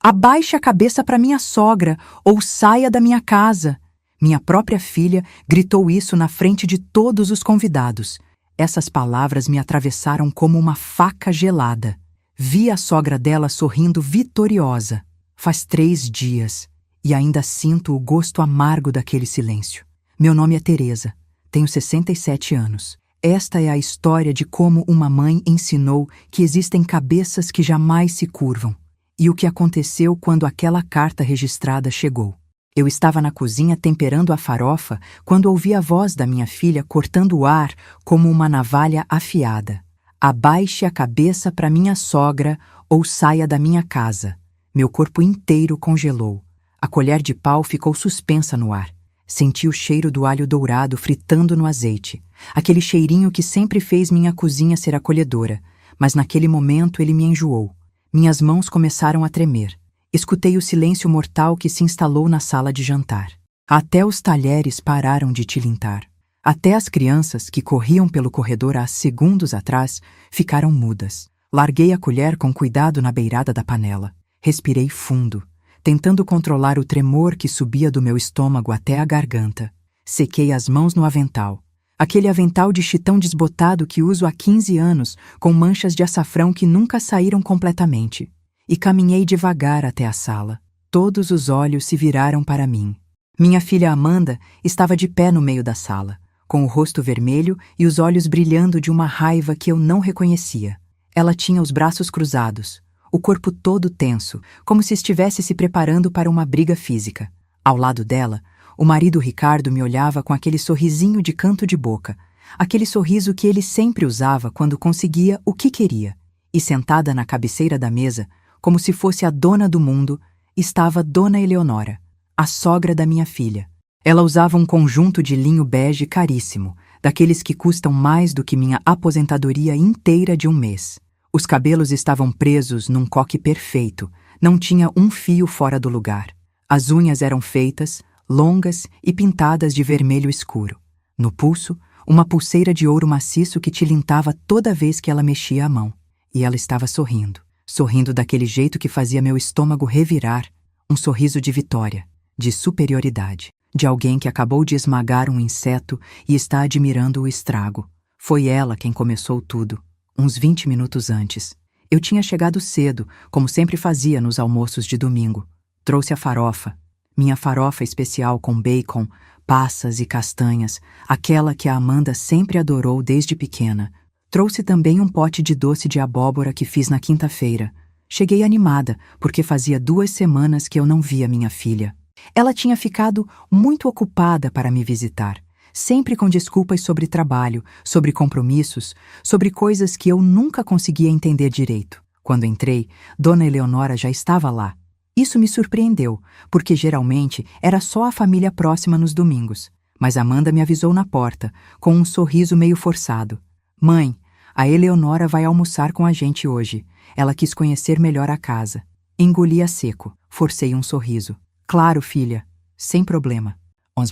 Abaixe a cabeça para minha sogra ou saia da minha casa. Minha própria filha gritou isso na frente de todos os convidados. Essas palavras me atravessaram como uma faca gelada. Vi a sogra dela sorrindo vitoriosa. Faz 3 dias e ainda sinto o gosto amargo daquele silêncio. Meu nome é Teresa. Tenho 67 anos. Esta é a história de como uma mãe ensinou que existem cabeças que jamais se curvam. E o que aconteceu quando aquela carta registrada chegou. Eu estava na cozinha temperando a farofa quando ouvi a voz da minha filha cortando o ar como uma navalha afiada. Abaixe a cabeça para minha sogra ou saia da minha casa. Meu corpo inteiro congelou. A colher de pau ficou suspensa no ar. Senti o cheiro do alho dourado fritando no azeite. Aquele cheirinho que sempre fez minha cozinha ser acolhedora. Mas naquele momento ele me enjoou. Minhas mãos começaram a tremer. Escutei o silêncio mortal que se instalou na sala de jantar. Até os talheres pararam de tilintar. Até as crianças, que corriam pelo corredor há segundos atrás, ficaram mudas. Larguei a colher com cuidado na beirada da panela. Respirei fundo, tentando controlar o tremor que subia do meu estômago até a garganta. Sequei as mãos no avental. Aquele avental de chitão desbotado que uso há 15 anos, com manchas de açafrão que nunca saíram completamente. E caminhei devagar até a sala. Todos os olhos se viraram para mim. Minha filha Amanda estava de pé no meio da sala, com o rosto vermelho e os olhos brilhando de uma raiva que eu não reconhecia. Ela tinha os braços cruzados, o corpo todo tenso, como se estivesse se preparando para uma briga física. Ao lado dela, o marido Ricardo me olhava com aquele sorrisinho de canto de boca, aquele sorriso que ele sempre usava quando conseguia o que queria. E sentada na cabeceira da mesa, como se fosse a dona do mundo, estava Dona Eleonora, a sogra da minha filha. Ela usava um conjunto de linho bege caríssimo, daqueles que custam mais do que minha aposentadoria inteira de um mês. Os cabelos estavam presos num coque perfeito, não tinha um fio fora do lugar. As unhas eram feitas, longas e pintadas de vermelho escuro. No pulso, uma pulseira de ouro maciço que tilintava toda vez que ela mexia a mão. E ela estava sorrindo daquele jeito que fazia meu estômago revirar, um sorriso de vitória, de superioridade, de alguém que acabou de esmagar um inseto e está admirando o estrago. Foi ela quem começou tudo, uns 20 minutos antes. Eu tinha chegado cedo, como sempre fazia nos almoços de domingo. Trouxe a farofa, minha farofa especial com bacon, passas e castanhas, aquela que a Amanda sempre adorou desde pequena. Trouxe também um pote de doce de abóbora que fiz na quinta-feira. Cheguei animada, porque fazia 2 semanas que eu não via minha filha. Ela tinha ficado muito ocupada para me visitar, sempre com desculpas sobre trabalho, sobre compromissos, sobre coisas que eu nunca conseguia entender direito. Quando entrei, Dona Eleonora já estava lá. Isso me surpreendeu, porque geralmente era só a família próxima nos domingos. Mas Amanda me avisou na porta, com um sorriso meio forçado. Mãe, a Eleonora vai almoçar com a gente hoje. Ela quis conhecer melhor a casa. Engoli a seco, forcei um sorriso. Claro, filha, sem problema.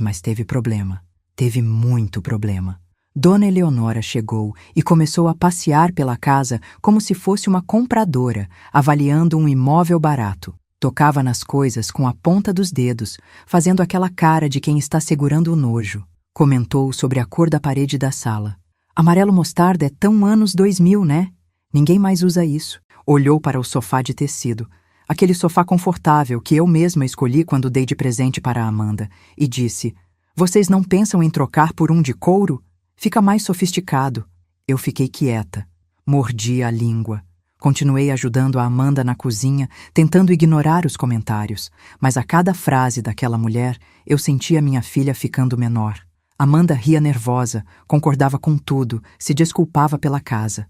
Mas teve problema. Teve muito problema. Dona Eleonora chegou e começou a passear pela casa como se fosse uma compradora, avaliando um imóvel barato. Tocava nas coisas com a ponta dos dedos, fazendo aquela cara de quem está segurando o nojo. Comentou sobre a cor da parede da sala. Amarelo mostarda é tão anos 2000, né? Ninguém mais usa isso. Olhou para o sofá de tecido, aquele sofá confortável que eu mesma escolhi quando dei de presente para a Amanda, e disse: Vocês não pensam em trocar por um de couro? Fica mais sofisticado. Eu fiquei quieta. Mordi a língua. Continuei ajudando a Amanda na cozinha, tentando ignorar os comentários, mas a cada frase daquela mulher, eu sentia minha filha ficando menor. Amanda ria nervosa, concordava com tudo, se desculpava pela casa.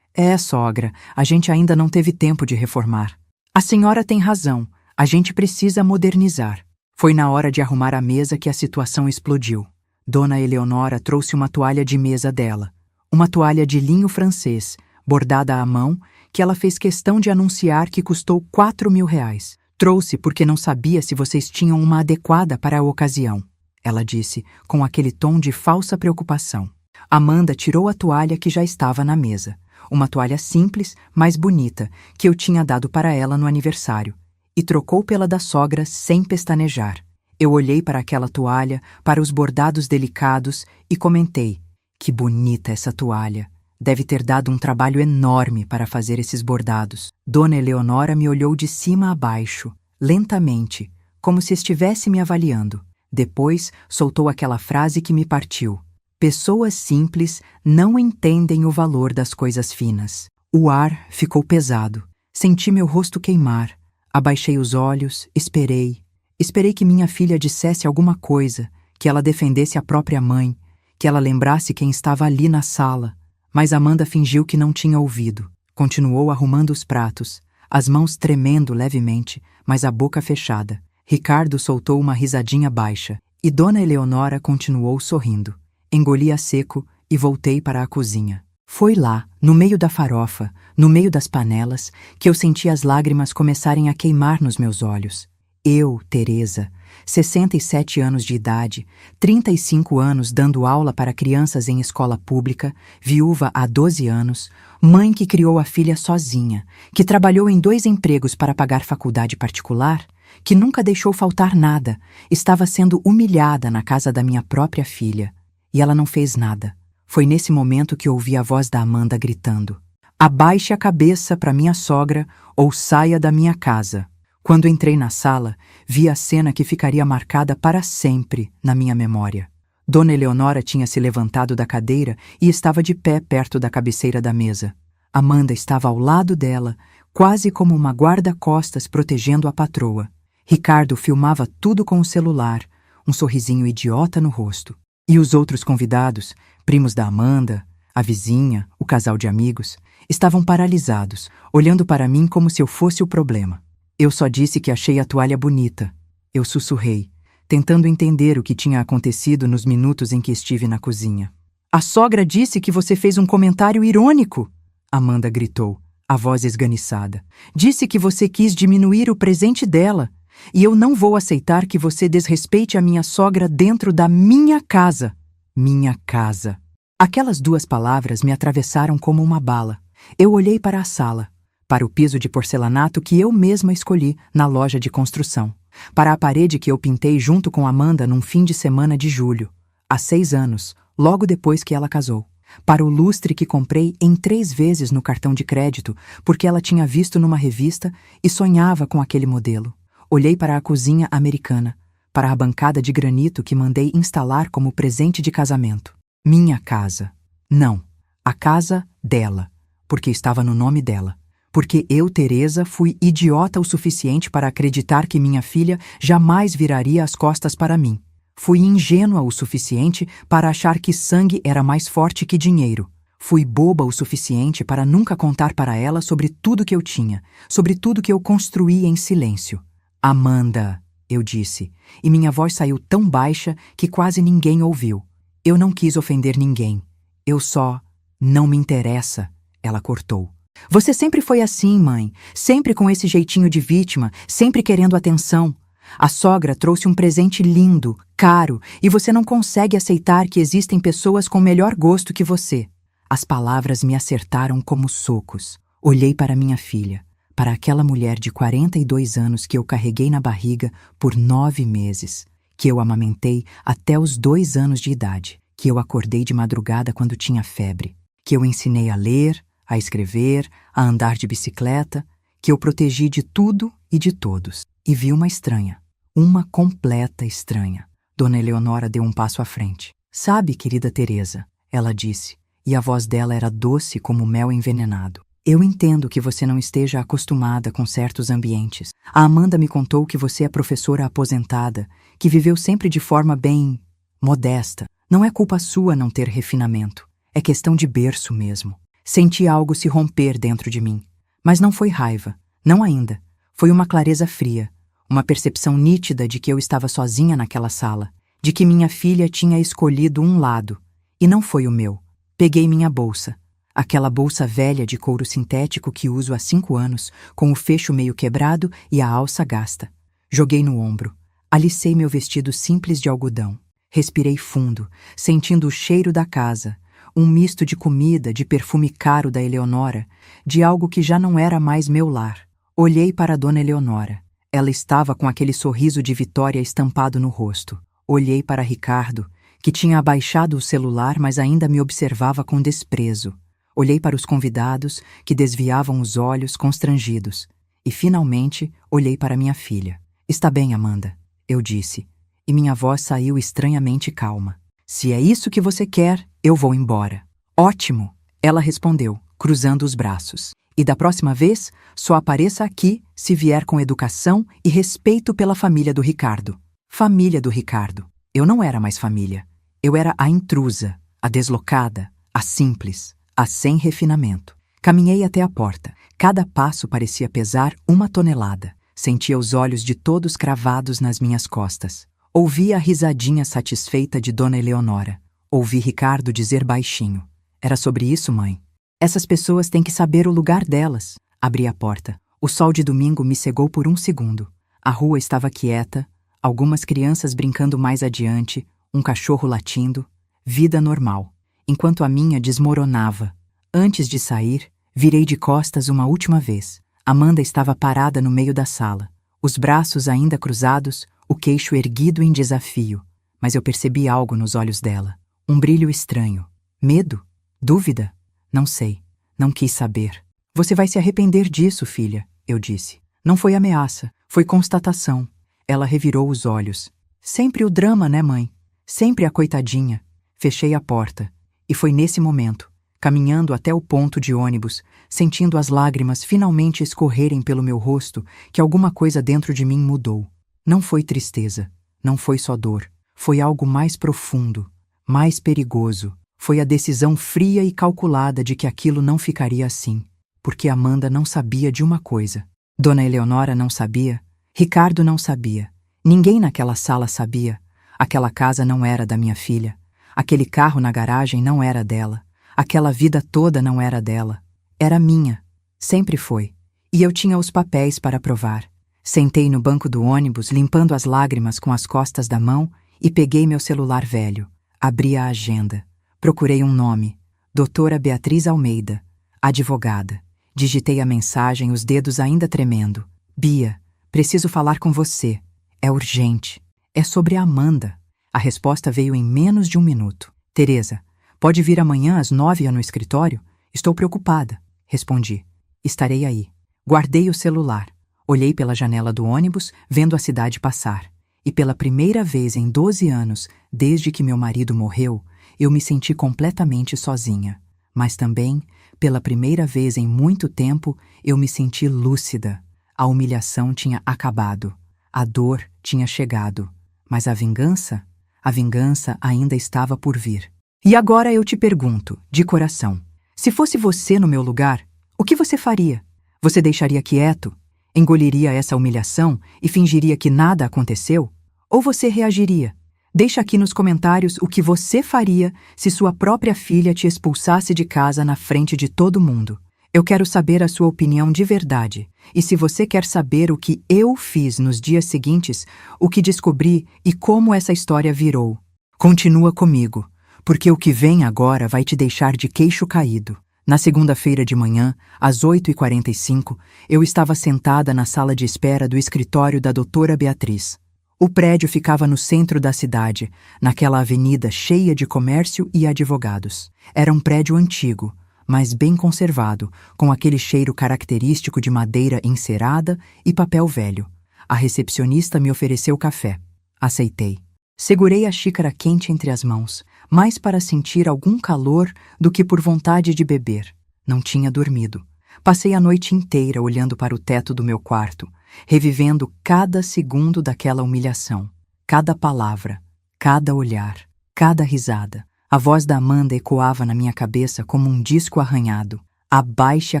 Sogra, a gente ainda não teve tempo de reformar. A senhora tem razão, a gente precisa modernizar. Foi na hora de arrumar a mesa que a situação explodiu. Dona Eleonora trouxe uma toalha de mesa dela. Uma toalha de linho francês, bordada à mão, que ela fez questão de anunciar que custou R$ 4.000. Trouxe porque não sabia se vocês tinham uma adequada para a ocasião. Ela disse, com aquele tom de falsa preocupação. Amanda tirou a toalha que já estava na mesa. Uma toalha simples, mas bonita, que eu tinha dado para ela no aniversário. e trocou pela da sogra sem pestanejar. Eu olhei para aquela toalha, para os bordados delicados e comentei: que bonita essa toalha. Deve ter dado um trabalho enorme para fazer esses bordados. Dona Eleonora me olhou de cima a baixo, lentamente, como se estivesse me avaliando. Depois soltou aquela frase que me partiu: pessoas simples não entendem o valor das coisas finas. O ar ficou pesado. Senti meu rosto queimar. Abaixei os olhos, esperei. Esperei que minha filha dissesse alguma coisa, que ela defendesse a própria mãe, que ela lembrasse quem estava ali na sala. Mas Amanda fingiu que não tinha ouvido. Continuou arrumando os pratos, as mãos tremendo levemente, mas a boca fechada. Ricardo soltou uma risadinha baixa, e Dona Eleonora continuou sorrindo. Engoli a seco e voltei para a cozinha. Foi lá, no meio da farofa, no meio das panelas, que eu senti as lágrimas começarem a queimar nos meus olhos. Eu, Teresa, 67 anos de idade, 35 anos dando aula para crianças em escola pública, viúva há 12 anos, mãe que criou a filha sozinha, que trabalhou em 2 empregos para pagar faculdade particular, que nunca deixou faltar nada, estava sendo humilhada na casa da minha própria filha. E ela não fez nada. Foi nesse momento que ouvi a voz da Amanda gritando: abaixe a cabeça para minha sogra ou saia da minha casa. Quando entrei na sala, vi a cena que ficaria marcada para sempre na minha memória. Dona Eleonora tinha se levantado da cadeira e estava de pé perto da cabeceira da mesa. Amanda estava ao lado dela, quase como uma guarda-costas protegendo a patroa. Ricardo filmava tudo com o celular, um sorrisinho idiota no rosto. E os outros convidados, primos da Amanda, a vizinha, o casal de amigos, estavam paralisados, olhando para mim como se eu fosse o problema. Eu só disse que achei a toalha bonita. Eu sussurrei, tentando entender o que tinha acontecido nos minutos em que estive na cozinha. A sogra disse que você fez um comentário irônico, Amanda gritou, a voz esganiçada. Disse que você quis diminuir o presente dela. E eu não vou aceitar que você desrespeite a minha sogra dentro da minha casa. Minha casa. Aquelas 2 palavras me atravessaram como uma bala. Eu olhei para a sala, para o piso de porcelanato que eu mesma escolhi na loja de construção, para a parede que eu pintei junto com Amanda num fim de semana de julho, há 6 anos, logo depois que ela casou, para o lustre que comprei em 3 vezes no cartão de crédito porque ela tinha visto numa revista e sonhava com aquele modelo. Olhei para a cozinha americana, para a bancada de granito que mandei instalar como presente de casamento. Minha casa. Não, a casa dela, porque estava no nome dela. Porque eu, Teresa, fui idiota o suficiente para acreditar que minha filha jamais viraria as costas para mim. Fui ingênua o suficiente para achar que sangue era mais forte que dinheiro. Fui boba o suficiente para nunca contar para ela sobre tudo que eu tinha, sobre tudo que eu construí em silêncio. Amanda, eu disse, e minha voz saiu tão baixa que quase ninguém ouviu. Eu não quis ofender ninguém. Eu só... Não me interessa, ela cortou. Você sempre foi assim, mãe, sempre com esse jeitinho de vítima, sempre querendo atenção. A sogra trouxe um presente lindo, caro, e você não consegue aceitar que existem pessoas com melhor gosto que você. As palavras me acertaram como socos. Olhei para minha filha, para aquela mulher de 42 anos que eu carreguei na barriga por 9 meses, que eu amamentei até os 2 anos de idade, que eu acordei de madrugada quando tinha febre, que eu ensinei a ler, a escrever, a andar de bicicleta, que eu protegi de tudo e de todos. E vi uma estranha, uma completa estranha. Dona Eleonora deu um passo à frente. Sabe, querida Teresa, ela disse, e a voz dela era doce como mel envenenado. Eu entendo que você não esteja acostumada com certos ambientes. A Amanda me contou que você é professora aposentada, que viveu sempre de forma bem... modesta. Não é culpa sua não ter refinamento. É questão de berço mesmo. Senti algo se romper dentro de mim. Mas não foi raiva. Não ainda. Foi uma clareza fria. Uma percepção nítida de que eu estava sozinha naquela sala. De que minha filha tinha escolhido um lado. E não foi o meu. Peguei minha bolsa. Aquela bolsa velha de couro sintético que uso há 5 anos, com o fecho meio quebrado e a alça gasta. Joguei no ombro. Alicei meu vestido simples de algodão. Respirei fundo, sentindo o cheiro da casa, um misto de comida, de perfume caro da Eleonora, de algo que já não era mais meu lar. Olhei para a Dona Eleonora. Ela estava com aquele sorriso de vitória estampado no rosto. Olhei para Ricardo, que tinha abaixado o celular, mas ainda me observava com desprezo. Olhei para os convidados, que desviavam os olhos, constrangidos. E, finalmente, olhei para minha filha. Está bem, Amanda, eu disse, e minha voz saiu estranhamente calma. Se é isso que você quer, eu vou embora. Ótimo, ela respondeu, cruzando os braços. E da próxima vez, só apareça aqui se vier com educação e respeito pela família do Ricardo. Família do Ricardo. Eu não era mais família. Eu era a intrusa, a deslocada, a simples, a sem refinamento. Caminhei até a porta. Cada passo parecia pesar 1 tonelada. Sentia os olhos de todos cravados nas minhas costas. Ouvi a risadinha satisfeita de Dona Eleonora. Ouvi Ricardo dizer baixinho: "Era sobre isso, mãe. Essas pessoas têm que saber o lugar delas." Abri a porta. O sol de domingo me cegou por 1 segundo. A rua estava quieta, algumas crianças brincando mais adiante, um cachorro latindo. Vida normal. Enquanto a minha desmoronava. Antes de sair, virei de costas uma última vez. Amanda estava parada no meio da sala, os braços ainda cruzados, o queixo erguido em desafio. Mas eu percebi algo nos olhos dela. Um brilho estranho. Medo? Dúvida? Não sei. Não quis saber. "Você vai se arrepender disso, filha", eu disse. Não foi ameaça, foi constatação. Ela revirou os olhos. Sempre o drama, né, mãe? Sempre a coitadinha. Fechei a porta. E foi nesse momento, caminhando até o ponto de ônibus, sentindo as lágrimas finalmente escorrerem pelo meu rosto, que alguma coisa dentro de mim mudou. Não foi tristeza, não foi só dor. Foi algo mais profundo, mais perigoso. Foi a decisão fria e calculada de que aquilo não ficaria assim, porque Amanda não sabia de uma coisa. Dona Eleonora não sabia, Ricardo não sabia, ninguém naquela sala sabia. Aquela casa não era da minha filha, aquele carro na garagem não era dela, aquela vida toda não era dela. Era minha, sempre foi, e eu tinha os papéis para provar. Sentei no banco do ônibus, limpando as lágrimas com as costas da mão, e peguei meu celular velho. Abri a agenda. Procurei um nome, Doutora Beatriz Almeida, advogada. Digitei a mensagem, os dedos ainda tremendo. "Bia, preciso falar com você. É urgente. É sobre a Amanda." A resposta veio em menos de 1 minuto. "Teresa, pode vir amanhã às 9h no escritório? Estou preocupada." Respondi. "Estarei aí." Guardei o celular. Olhei pela janela do ônibus, vendo a cidade passar. E pela primeira vez em 12 anos, desde que meu marido morreu, eu me senti completamente sozinha. Mas também, pela primeira vez em muito tempo, eu me senti lúcida. A humilhação tinha acabado. A dor tinha chegado. Mas a vingança? A vingança ainda estava por vir. E agora eu te pergunto, de coração, se fosse você no meu lugar, o que você faria? Você deixaria quieto? Engoliria essa humilhação e fingiria que nada aconteceu? Ou você reagiria? Deixa aqui nos comentários o que você faria se sua própria filha te expulsasse de casa na frente de todo mundo. Eu quero saber a sua opinião de verdade. E se você quer saber o que eu fiz nos dias seguintes, o que descobri e como essa história virou, continua comigo, porque o que vem agora vai te deixar de queixo caído. Na segunda-feira de manhã, às 8h45, eu estava sentada na sala de espera do escritório da doutora Beatriz. O prédio ficava no centro da cidade, naquela avenida cheia de comércio e advogados. Era um prédio antigo, mas bem conservado, com aquele cheiro característico de madeira encerada e papel velho. A recepcionista me ofereceu café. Aceitei. Segurei a xícara quente entre as mãos, mais para sentir algum calor do que por vontade de beber. Não tinha dormido. Passei a noite inteira olhando para o teto do meu quarto, revivendo cada segundo daquela humilhação, cada palavra, cada olhar, cada risada. A voz da Amanda ecoava na minha cabeça como um disco arranhado. Abaixe a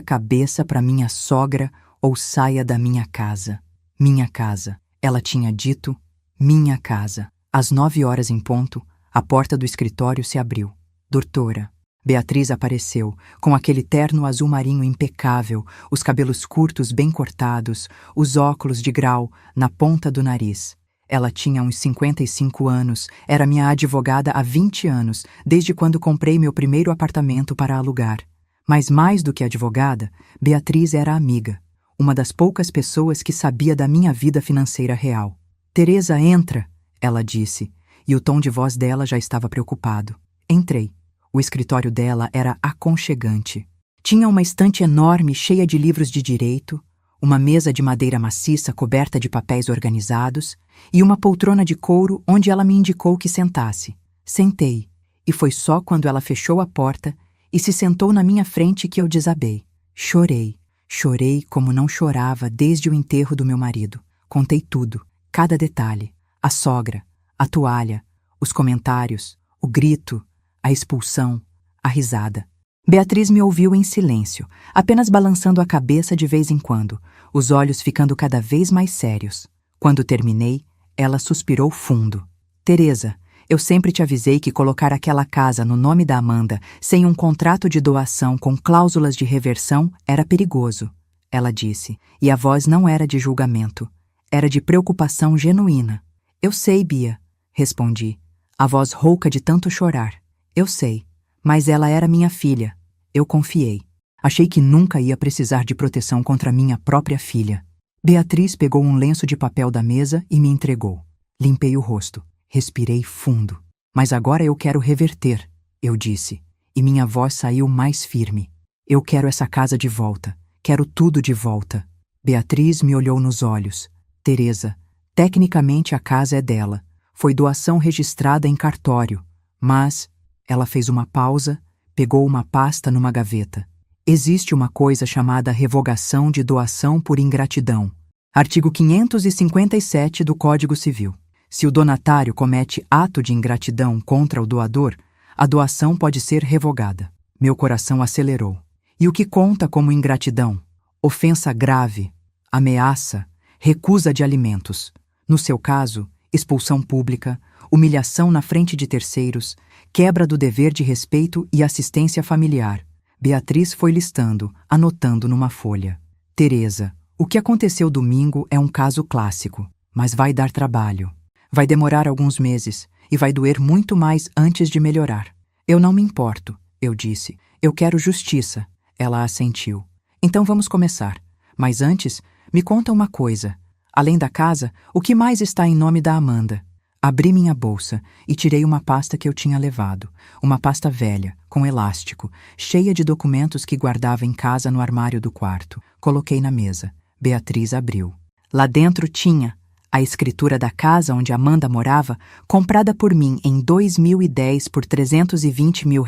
cabeça para minha sogra ou saia da minha casa. Minha casa. Ela tinha dito, minha casa. Às 9h em ponto, a porta do escritório se abriu. Doutora. Beatriz apareceu, com aquele terno azul marinho impecável, os cabelos curtos bem cortados, os óculos de grau na ponta do nariz. Ela tinha uns 55 anos, era minha advogada há 20 anos, desde quando comprei meu primeiro apartamento para alugar. Mas mais do que advogada, Beatriz era amiga. uma das poucas pessoas que sabia da minha vida financeira real. Teresa, entra, ela disse, e o tom de voz dela já estava preocupado. Entrei. O escritório dela era aconchegante. Tinha uma estante enorme cheia de livros de direito, uma mesa de madeira maciça coberta de papéis organizados e uma poltrona de couro onde ela me indicou que sentasse. Sentei, e foi só quando ela fechou a porta e se sentou na minha frente que eu desabei. Chorei. Chorei como não chorava desde o enterro do meu marido. Contei tudo, cada detalhe. A sogra, a toalha, os comentários, o grito, a expulsão, a risada. Beatriz me ouviu em silêncio, apenas balançando a cabeça de vez em quando, os olhos ficando cada vez mais sérios. Quando terminei, ela suspirou fundo. Teresa, eu sempre te avisei que colocar aquela casa no nome da Amanda, sem um contrato de doação com cláusulas de reversão, era perigoso, ela disse, e a voz não era de julgamento, era de preocupação genuína. Eu sei, Bia, respondi, a voz rouca de tanto chorar. Eu sei, mas ela era minha filha. Eu confiei. Achei que nunca ia precisar de proteção contra minha própria filha. Beatriz pegou um lenço de papel da mesa e me entregou. Limpei o rosto. Respirei fundo. Mas agora eu quero reverter, eu disse, e minha voz saiu mais firme. Eu quero essa casa de volta. Quero tudo de volta. Beatriz me olhou nos olhos. Teresa, tecnicamente a casa é dela. Foi doação registrada em cartório. Mas... Ela fez uma pausa, pegou uma pasta numa gaveta. Existe uma coisa chamada revogação de doação por ingratidão. Artigo 557 do Código Civil. Se o donatário comete ato de ingratidão contra o doador, a doação pode ser revogada. Meu coração acelerou. E o que conta como ingratidão? Ofensa grave, ameaça, recusa de alimentos. No seu caso, expulsão pública, humilhação na frente de terceiros, quebra do dever de respeito e assistência familiar. Beatriz foi listando, anotando numa folha. Teresa, o que aconteceu domingo é um caso clássico, mas vai dar trabalho. Vai demorar alguns meses e vai doer muito mais antes de melhorar. Eu não me importo, eu disse. Eu quero justiça. Ela assentiu. Então vamos começar. Mas antes, me conta uma coisa. Além da casa, o que mais está em nome da Amanda? Abri minha bolsa e tirei uma pasta que eu tinha levado, uma pasta velha, com elástico, cheia de documentos que guardava em casa no armário do quarto. Coloquei na mesa. Beatriz abriu. Lá dentro tinha a escritura da casa onde Amanda morava, comprada por mim em 2010 por R$320 mil,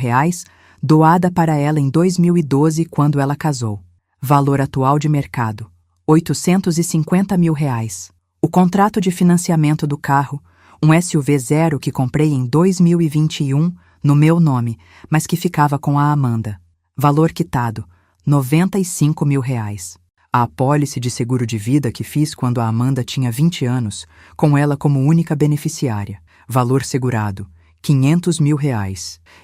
doada para ela em 2012 quando ela casou. Valor atual de mercado, R$850 mil. O contrato de financiamento do carro, um SUV zero que comprei em 2021 no meu nome, mas que ficava com a Amanda. Valor quitado, R$95 mil. A apólice de seguro de vida que fiz quando a Amanda tinha 20 anos, com ela como única beneficiária. Valor segurado, R$500 mil.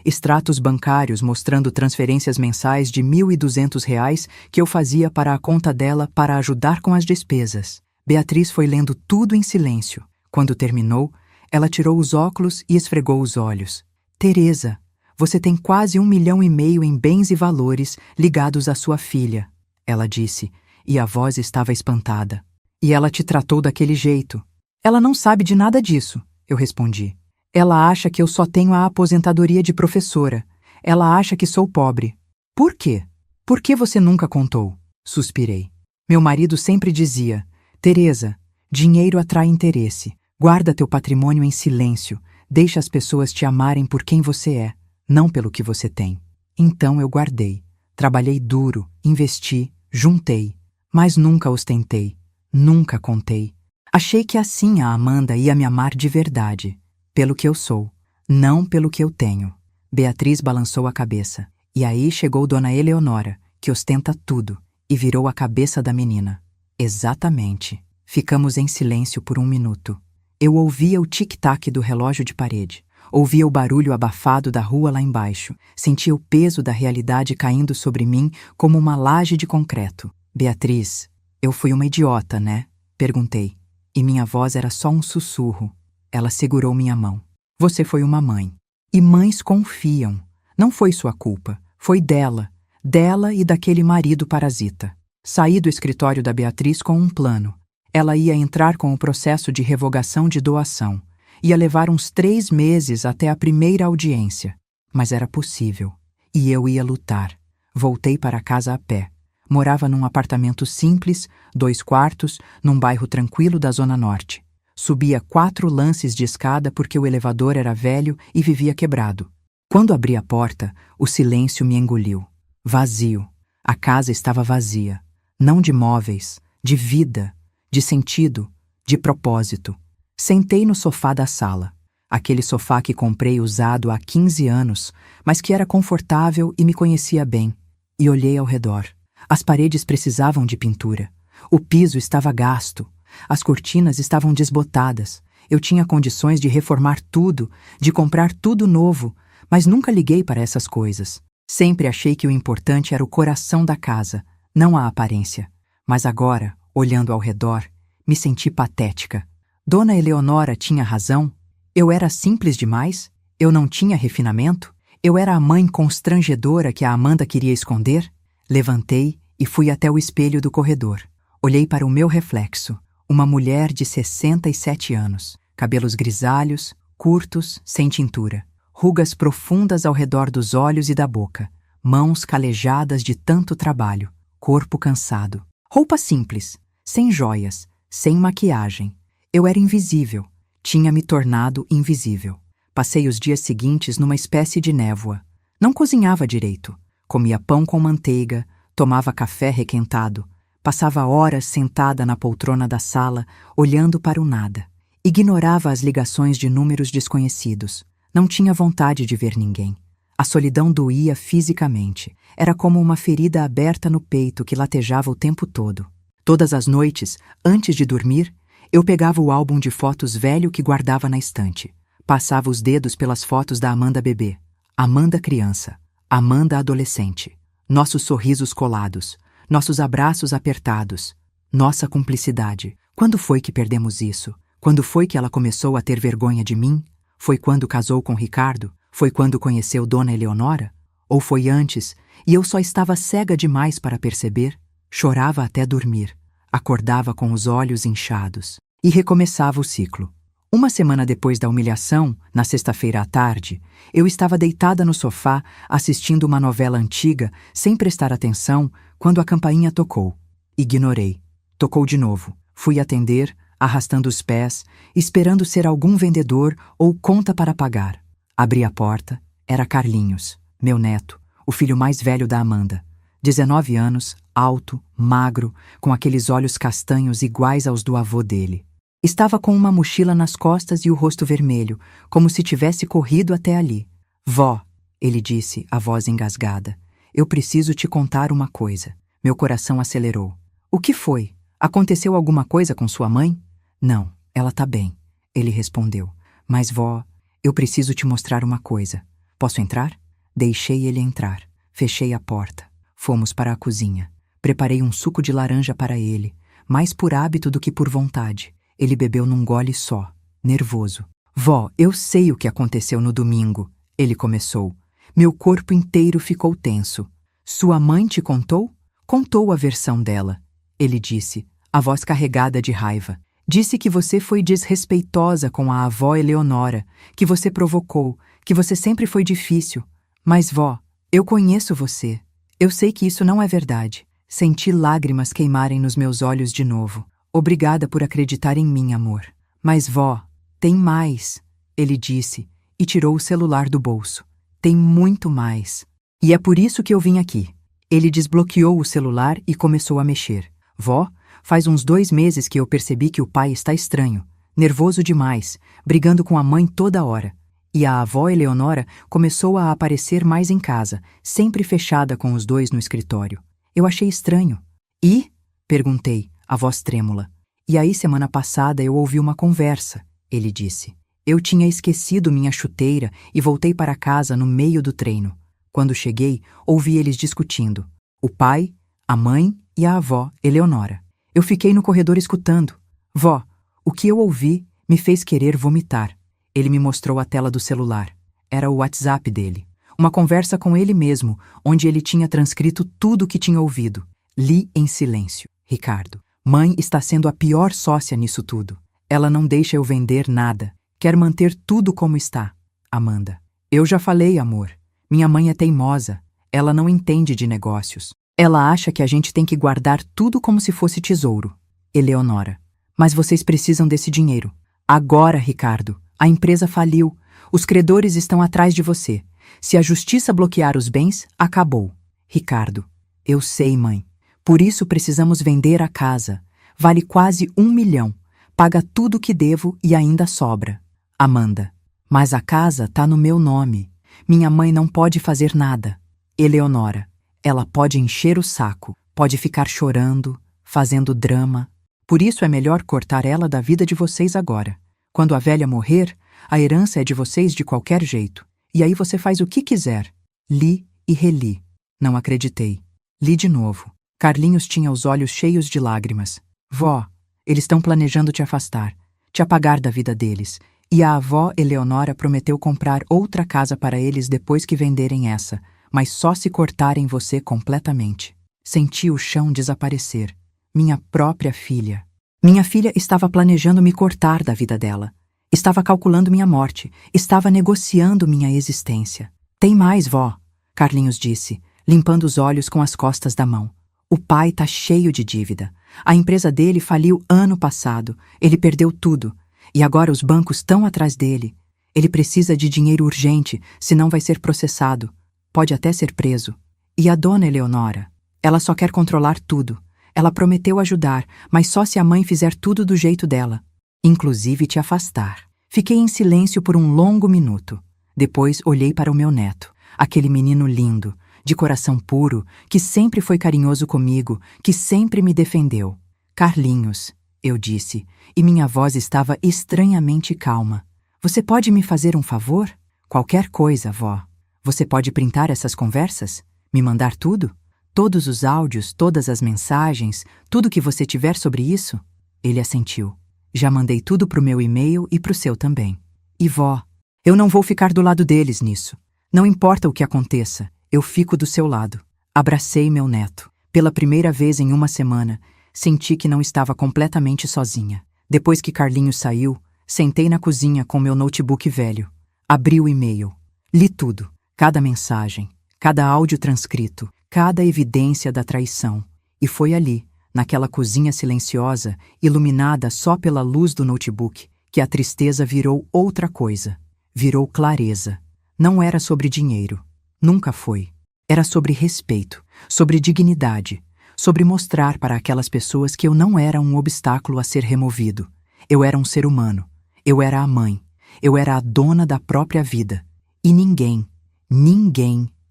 Extratos bancários mostrando transferências mensais de R$1.200 que eu fazia para a conta dela para ajudar com as despesas. Beatriz foi lendo tudo em silêncio. Quando terminou, ela tirou os óculos e esfregou os olhos. Teresa, você tem quase R$1,5 milhão em bens e valores ligados à sua filha, ela disse, e a voz estava espantada. E ela te tratou daquele jeito. Ela não sabe de nada disso, eu respondi. Ela acha que eu só tenho a aposentadoria de professora. Ela acha que sou pobre. Por quê? Por que você nunca contou? Suspirei. Meu marido sempre dizia, Teresa, dinheiro atrai interesse. Guarda teu patrimônio em silêncio. Deixa as pessoas te amarem por quem você é, não pelo que você tem. Então eu guardei. Trabalhei duro, investi, juntei. Mas nunca ostentei. Nunca contei. Achei que assim a Amanda ia me amar de verdade. Pelo que eu sou, não pelo que eu tenho. Beatriz balançou a cabeça. E aí chegou Dona Eleonora, que ostenta tudo, e virou a cabeça da menina. Exatamente. Ficamos em silêncio por 1 minuto. Eu ouvia o tic-tac do relógio de parede. Ouvia o barulho abafado da rua lá embaixo. Sentia o peso da realidade caindo sobre mim como uma laje de concreto. Beatriz, eu fui uma idiota, né? Perguntei. E minha voz era só um sussurro. Ela segurou minha mão. Você foi uma mãe. E mães confiam. Não foi sua culpa. Foi dela. Dela e daquele marido parasita. Saí do escritório da Beatriz com um plano. Ela ia entrar com o processo de revogação de doação. Ia levar uns 3 meses até a primeira audiência. Mas era possível. E eu ia lutar. Voltei para casa a pé. Morava num apartamento simples, 2 quartos, num bairro tranquilo da Zona Norte. Subia 4 lances de escada porque o elevador era velho e vivia quebrado. Quando abri a porta, o silêncio me engoliu. Vazio. A casa estava vazia. Não de móveis, de vida, de sentido, de propósito. Sentei no sofá da sala. Aquele sofá que comprei usado há 15 anos, mas que era confortável e me conhecia bem. E olhei ao redor. As paredes precisavam de pintura. O piso estava gasto. As cortinas estavam desbotadas. Eu tinha condições de reformar tudo, de comprar tudo novo, mas nunca liguei para essas coisas. Sempre achei que o importante era o coração da casa, não a aparência. Mas agora, olhando ao redor, me senti patética. Dona Eleonora tinha razão? Eu era simples demais? Eu não tinha refinamento? Eu era a mãe constrangedora que a Amanda queria esconder? Levantei e fui até o espelho do corredor. Olhei para o meu reflexo. Uma mulher de 67 anos. Cabelos grisalhos, curtos, sem tintura. Rugas profundas ao redor dos olhos e da boca. Mãos calejadas de tanto trabalho. Corpo cansado. Roupa simples, sem joias, sem maquiagem. Eu era invisível. Tinha me tornado invisível. Passei os dias seguintes numa espécie de névoa. Não cozinhava direito. Comia pão com manteiga, tomava café requentado. Passava horas sentada na poltrona da sala, olhando para o nada. Ignorava as ligações de números desconhecidos. Não tinha vontade de ver ninguém. A solidão doía fisicamente. Era como uma ferida aberta no peito que latejava o tempo todo. Todas as noites, antes de dormir, eu pegava o álbum de fotos velho que guardava na estante. Passava os dedos pelas fotos da Amanda bebê, Amanda criança, Amanda adolescente. Nossos sorrisos colados, nossos abraços apertados, nossa cumplicidade. Quando foi que perdemos isso? Quando foi que ela começou a ter vergonha de mim? Foi quando casou com Ricardo? Foi quando conheceu Dona Eleonora? Ou foi antes, e eu só estava cega demais para perceber? Chorava até dormir. Acordava com os olhos inchados. E recomeçava o ciclo. Uma semana depois da humilhação, na sexta-feira à tarde, eu estava deitada no sofá, assistindo uma novela antiga, sem prestar atenção, quando a campainha tocou. Ignorei. Tocou de novo. Fui atender, arrastando os pés, esperando ser algum vendedor ou conta para pagar. Abri a porta. Era Carlinhos, meu neto, o filho mais velho da Amanda. 19 anos, alto, magro, com aqueles olhos castanhos iguais aos do avô dele. Estava com uma mochila nas costas e o rosto vermelho, como se tivesse corrido até ali. Vó, ele disse, a voz engasgada, eu preciso te contar uma coisa. Meu coração acelerou. O que foi? Aconteceu alguma coisa com sua mãe? Não, ela tá bem, ele respondeu. Mas vó, eu preciso te mostrar uma coisa. Posso entrar? Deixei ele entrar. Fechei a porta. Fomos para a cozinha. Preparei um suco de laranja para ele, mais por hábito do que por vontade. Ele bebeu num gole só, nervoso. Vó, eu sei o que aconteceu no domingo, ele começou. Meu corpo inteiro ficou tenso. Sua mãe te contou? Contou a versão dela. Ele disse, a voz carregada de raiva. Disse que você foi desrespeitosa com a avó Eleonora, que você provocou, que você sempre foi difícil. Mas, vó, eu conheço você. Eu sei que isso não é verdade. Senti lágrimas queimarem nos meus olhos de novo. Obrigada por acreditar em mim, amor. Mas, vó, tem mais, ele disse, e tirou o celular do bolso. Tem muito mais. E é por isso que eu vim aqui. Ele desbloqueou o celular e começou a mexer. Vó, faz uns 2 meses que eu percebi que o pai está estranho, nervoso demais, brigando com a mãe toda hora. E a avó Eleonora começou a aparecer mais em casa, sempre fechada com os 2 no escritório. Eu achei estranho. E? Perguntei, a voz trêmula. E aí, semana passada, eu ouvi uma conversa, ele disse. Eu tinha esquecido minha chuteira e voltei para casa no meio do treino. Quando cheguei, ouvi eles discutindo. O pai, a mãe e a avó Eleonora. Eu fiquei no corredor escutando. Vó, o que eu ouvi me fez querer vomitar. Ele me mostrou a tela do celular. Era o WhatsApp dele. Uma conversa com ele mesmo, onde ele tinha transcrito tudo o que tinha ouvido. Li em silêncio. Ricardo. Mãe está sendo a pior sócia nisso tudo. Ela não deixa eu vender nada. Quer manter tudo como está. Amanda. Eu já falei, amor. Minha mãe é teimosa. Ela não entende de negócios. Ela acha que a gente tem que guardar tudo como se fosse tesouro. Eleonora. Mas vocês precisam desse dinheiro. Agora, Ricardo. A empresa faliu. Os credores estão atrás de você. Se a justiça bloquear os bens, acabou. Ricardo. Eu sei, mãe. Por isso precisamos vender a casa. Vale quase 1 milhão. Paga tudo o que devo e ainda sobra. Amanda. Mas a casa tá no meu nome. Minha mãe não pode fazer nada. Eleonora. Ela pode encher o saco. Pode ficar chorando, fazendo drama. Por isso é melhor cortar ela da vida de vocês agora. Quando a velha morrer, a herança é de vocês de qualquer jeito. E aí você faz o que quiser. Li e reli. Não acreditei. Li de novo. Carlinhos tinha os olhos cheios de lágrimas. Vó, eles estão planejando te afastar, te apagar da vida deles. E a avó Eleonora prometeu comprar outra casa para eles depois que venderem essa, mas só se cortarem você completamente. Senti o chão desaparecer. Minha própria filha. Minha filha estava planejando me cortar da vida dela. Estava calculando minha morte. Estava negociando minha existência. Tem mais, vó, Carlinhos disse, limpando os olhos com as costas da mão. O pai tá cheio de dívida. A empresa dele faliu ano passado. Ele perdeu tudo. E agora os bancos estão atrás dele. Ele precisa de dinheiro urgente, senão vai ser processado. Pode até ser preso. E a dona Eleonora? Ela só quer controlar tudo. Ela prometeu ajudar, mas só se a mãe fizer tudo do jeito dela. Inclusive te afastar. Fiquei em silêncio por um longo minuto. Depois olhei para o meu neto. Aquele menino lindo, de coração puro, que sempre foi carinhoso comigo, que sempre me defendeu. Carlinhos, eu disse, e minha voz estava estranhamente calma. Você pode me fazer um favor? Qualquer coisa, vó. Você pode printar essas conversas? Me mandar tudo? Todos os áudios, todas as mensagens, tudo que você tiver sobre isso? Ele assentiu. Já mandei tudo pro meu e-mail e pro seu também. E vó, eu não vou ficar do lado deles nisso. Não importa o que aconteça, eu fico do seu lado. Abracei meu neto. Pela primeira vez em uma semana, senti que não estava completamente sozinha. Depois que Carlinhos saiu, sentei na cozinha com meu notebook velho. Abri o e-mail. Li tudo. Cada mensagem, cada áudio transcrito, cada evidência da traição. E foi ali, naquela cozinha silenciosa, iluminada só pela luz do notebook, que a tristeza virou outra coisa. Virou clareza. Não era sobre dinheiro. Nunca foi. Era sobre respeito, sobre dignidade, sobre mostrar para aquelas pessoas que eu não era um obstáculo a ser removido. Eu era um ser humano. Eu era a mãe. Eu era a dona da própria vida. E ninguém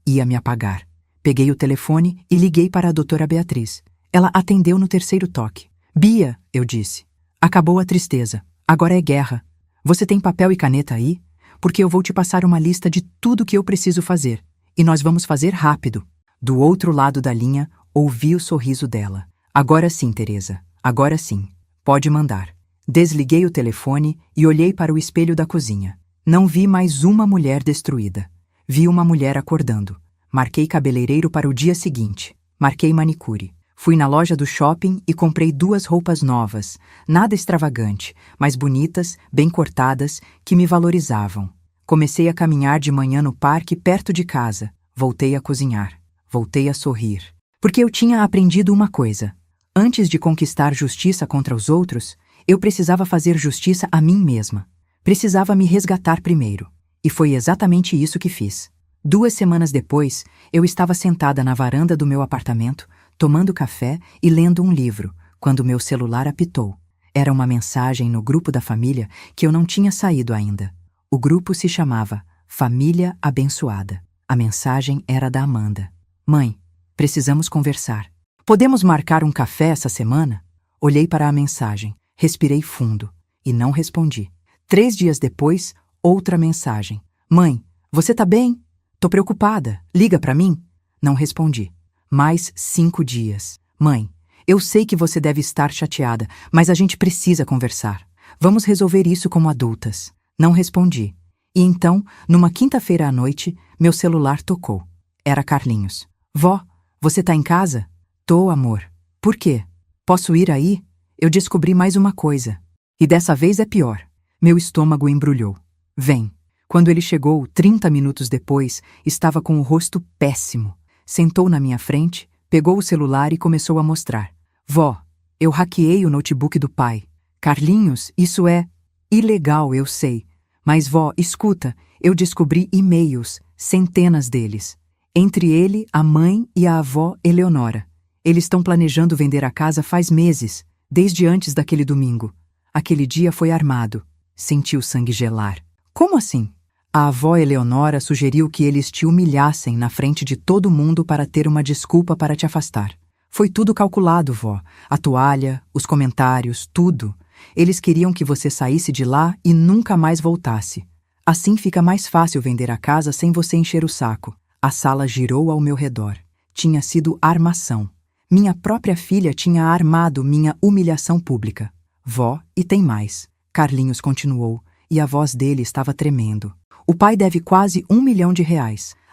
ia me apagar. Peguei o telefone e liguei para a doutora Beatriz. Ela atendeu no terceiro toque. Bia, eu disse. Acabou a tristeza. Agora é guerra. Você tem papel e caneta aí? Porque eu vou te passar uma lista de tudo que eu preciso fazer. E nós vamos fazer rápido. Do outro lado da linha, ouvi o sorriso dela. Agora sim, Teresa. Agora sim. Pode mandar. Desliguei o telefone e olhei para o espelho da cozinha. Não vi mais uma mulher destruída. Vi uma mulher acordando. Marquei cabeleireiro para o dia seguinte. Marquei manicure. Fui na loja do shopping e comprei 2 roupas novas. Nada extravagante, mas bonitas, bem cortadas, que me valorizavam. Comecei a caminhar de manhã no parque perto de casa. Voltei a cozinhar. Voltei a sorrir. Porque eu tinha aprendido uma coisa. Antes de conquistar justiça contra os outros, eu precisava fazer justiça a mim mesma. Precisava me resgatar primeiro. E foi exatamente isso que fiz. 2 semanas depois, eu estava sentada na varanda do meu apartamento, tomando café e lendo um livro, quando meu celular apitou. Era uma mensagem no grupo da família que eu não tinha saído ainda. O grupo se chamava Família Abençoada. A mensagem era da Amanda. Mãe, precisamos conversar. Podemos marcar um café essa semana? Olhei para a mensagem, respirei fundo e não respondi. 3 dias depois, outra mensagem. Mãe, você tá bem? Tô preocupada. Liga pra mim? Não respondi. Mais 5 dias. Mãe, eu sei que você deve estar chateada, mas a gente precisa conversar. Vamos resolver isso como adultas. Não respondi. E então, numa quinta-feira à noite, meu celular tocou. Era Carlinhos. Vó, você tá em casa? Tô, amor. Por quê? Posso ir aí? Eu descobri mais uma coisa. E dessa vez é pior. Meu estômago embrulhou. Vem. Quando ele chegou, 30 minutos depois, estava com o rosto péssimo. Sentou na minha frente, pegou o celular e começou a mostrar. Vó, eu hackeei o notebook do pai. Carlinhos, isso é ilegal, eu sei. Mas vó, escuta, eu descobri e-mails, centenas deles. Entre ele, a mãe e a avó Eleonora. Eles estão planejando vender a casa faz meses, desde antes daquele domingo. Aquele dia foi armado. Senti o sangue gelar. Como assim? A avó Eleonora sugeriu que eles te humilhassem na frente de todo mundo para ter uma desculpa para te afastar. Foi tudo calculado, vó. A toalha, os comentários, tudo. Eles queriam que você saísse de lá e nunca mais voltasse. Assim fica mais fácil vender a casa sem você encher o saco. A sala girou ao meu redor. Tinha sido armação. Minha própria filha tinha armado minha humilhação pública. Vó, e tem mais. Carlinhos continuou, e a voz dele estava tremendo. O pai deve quase R$1 milhão.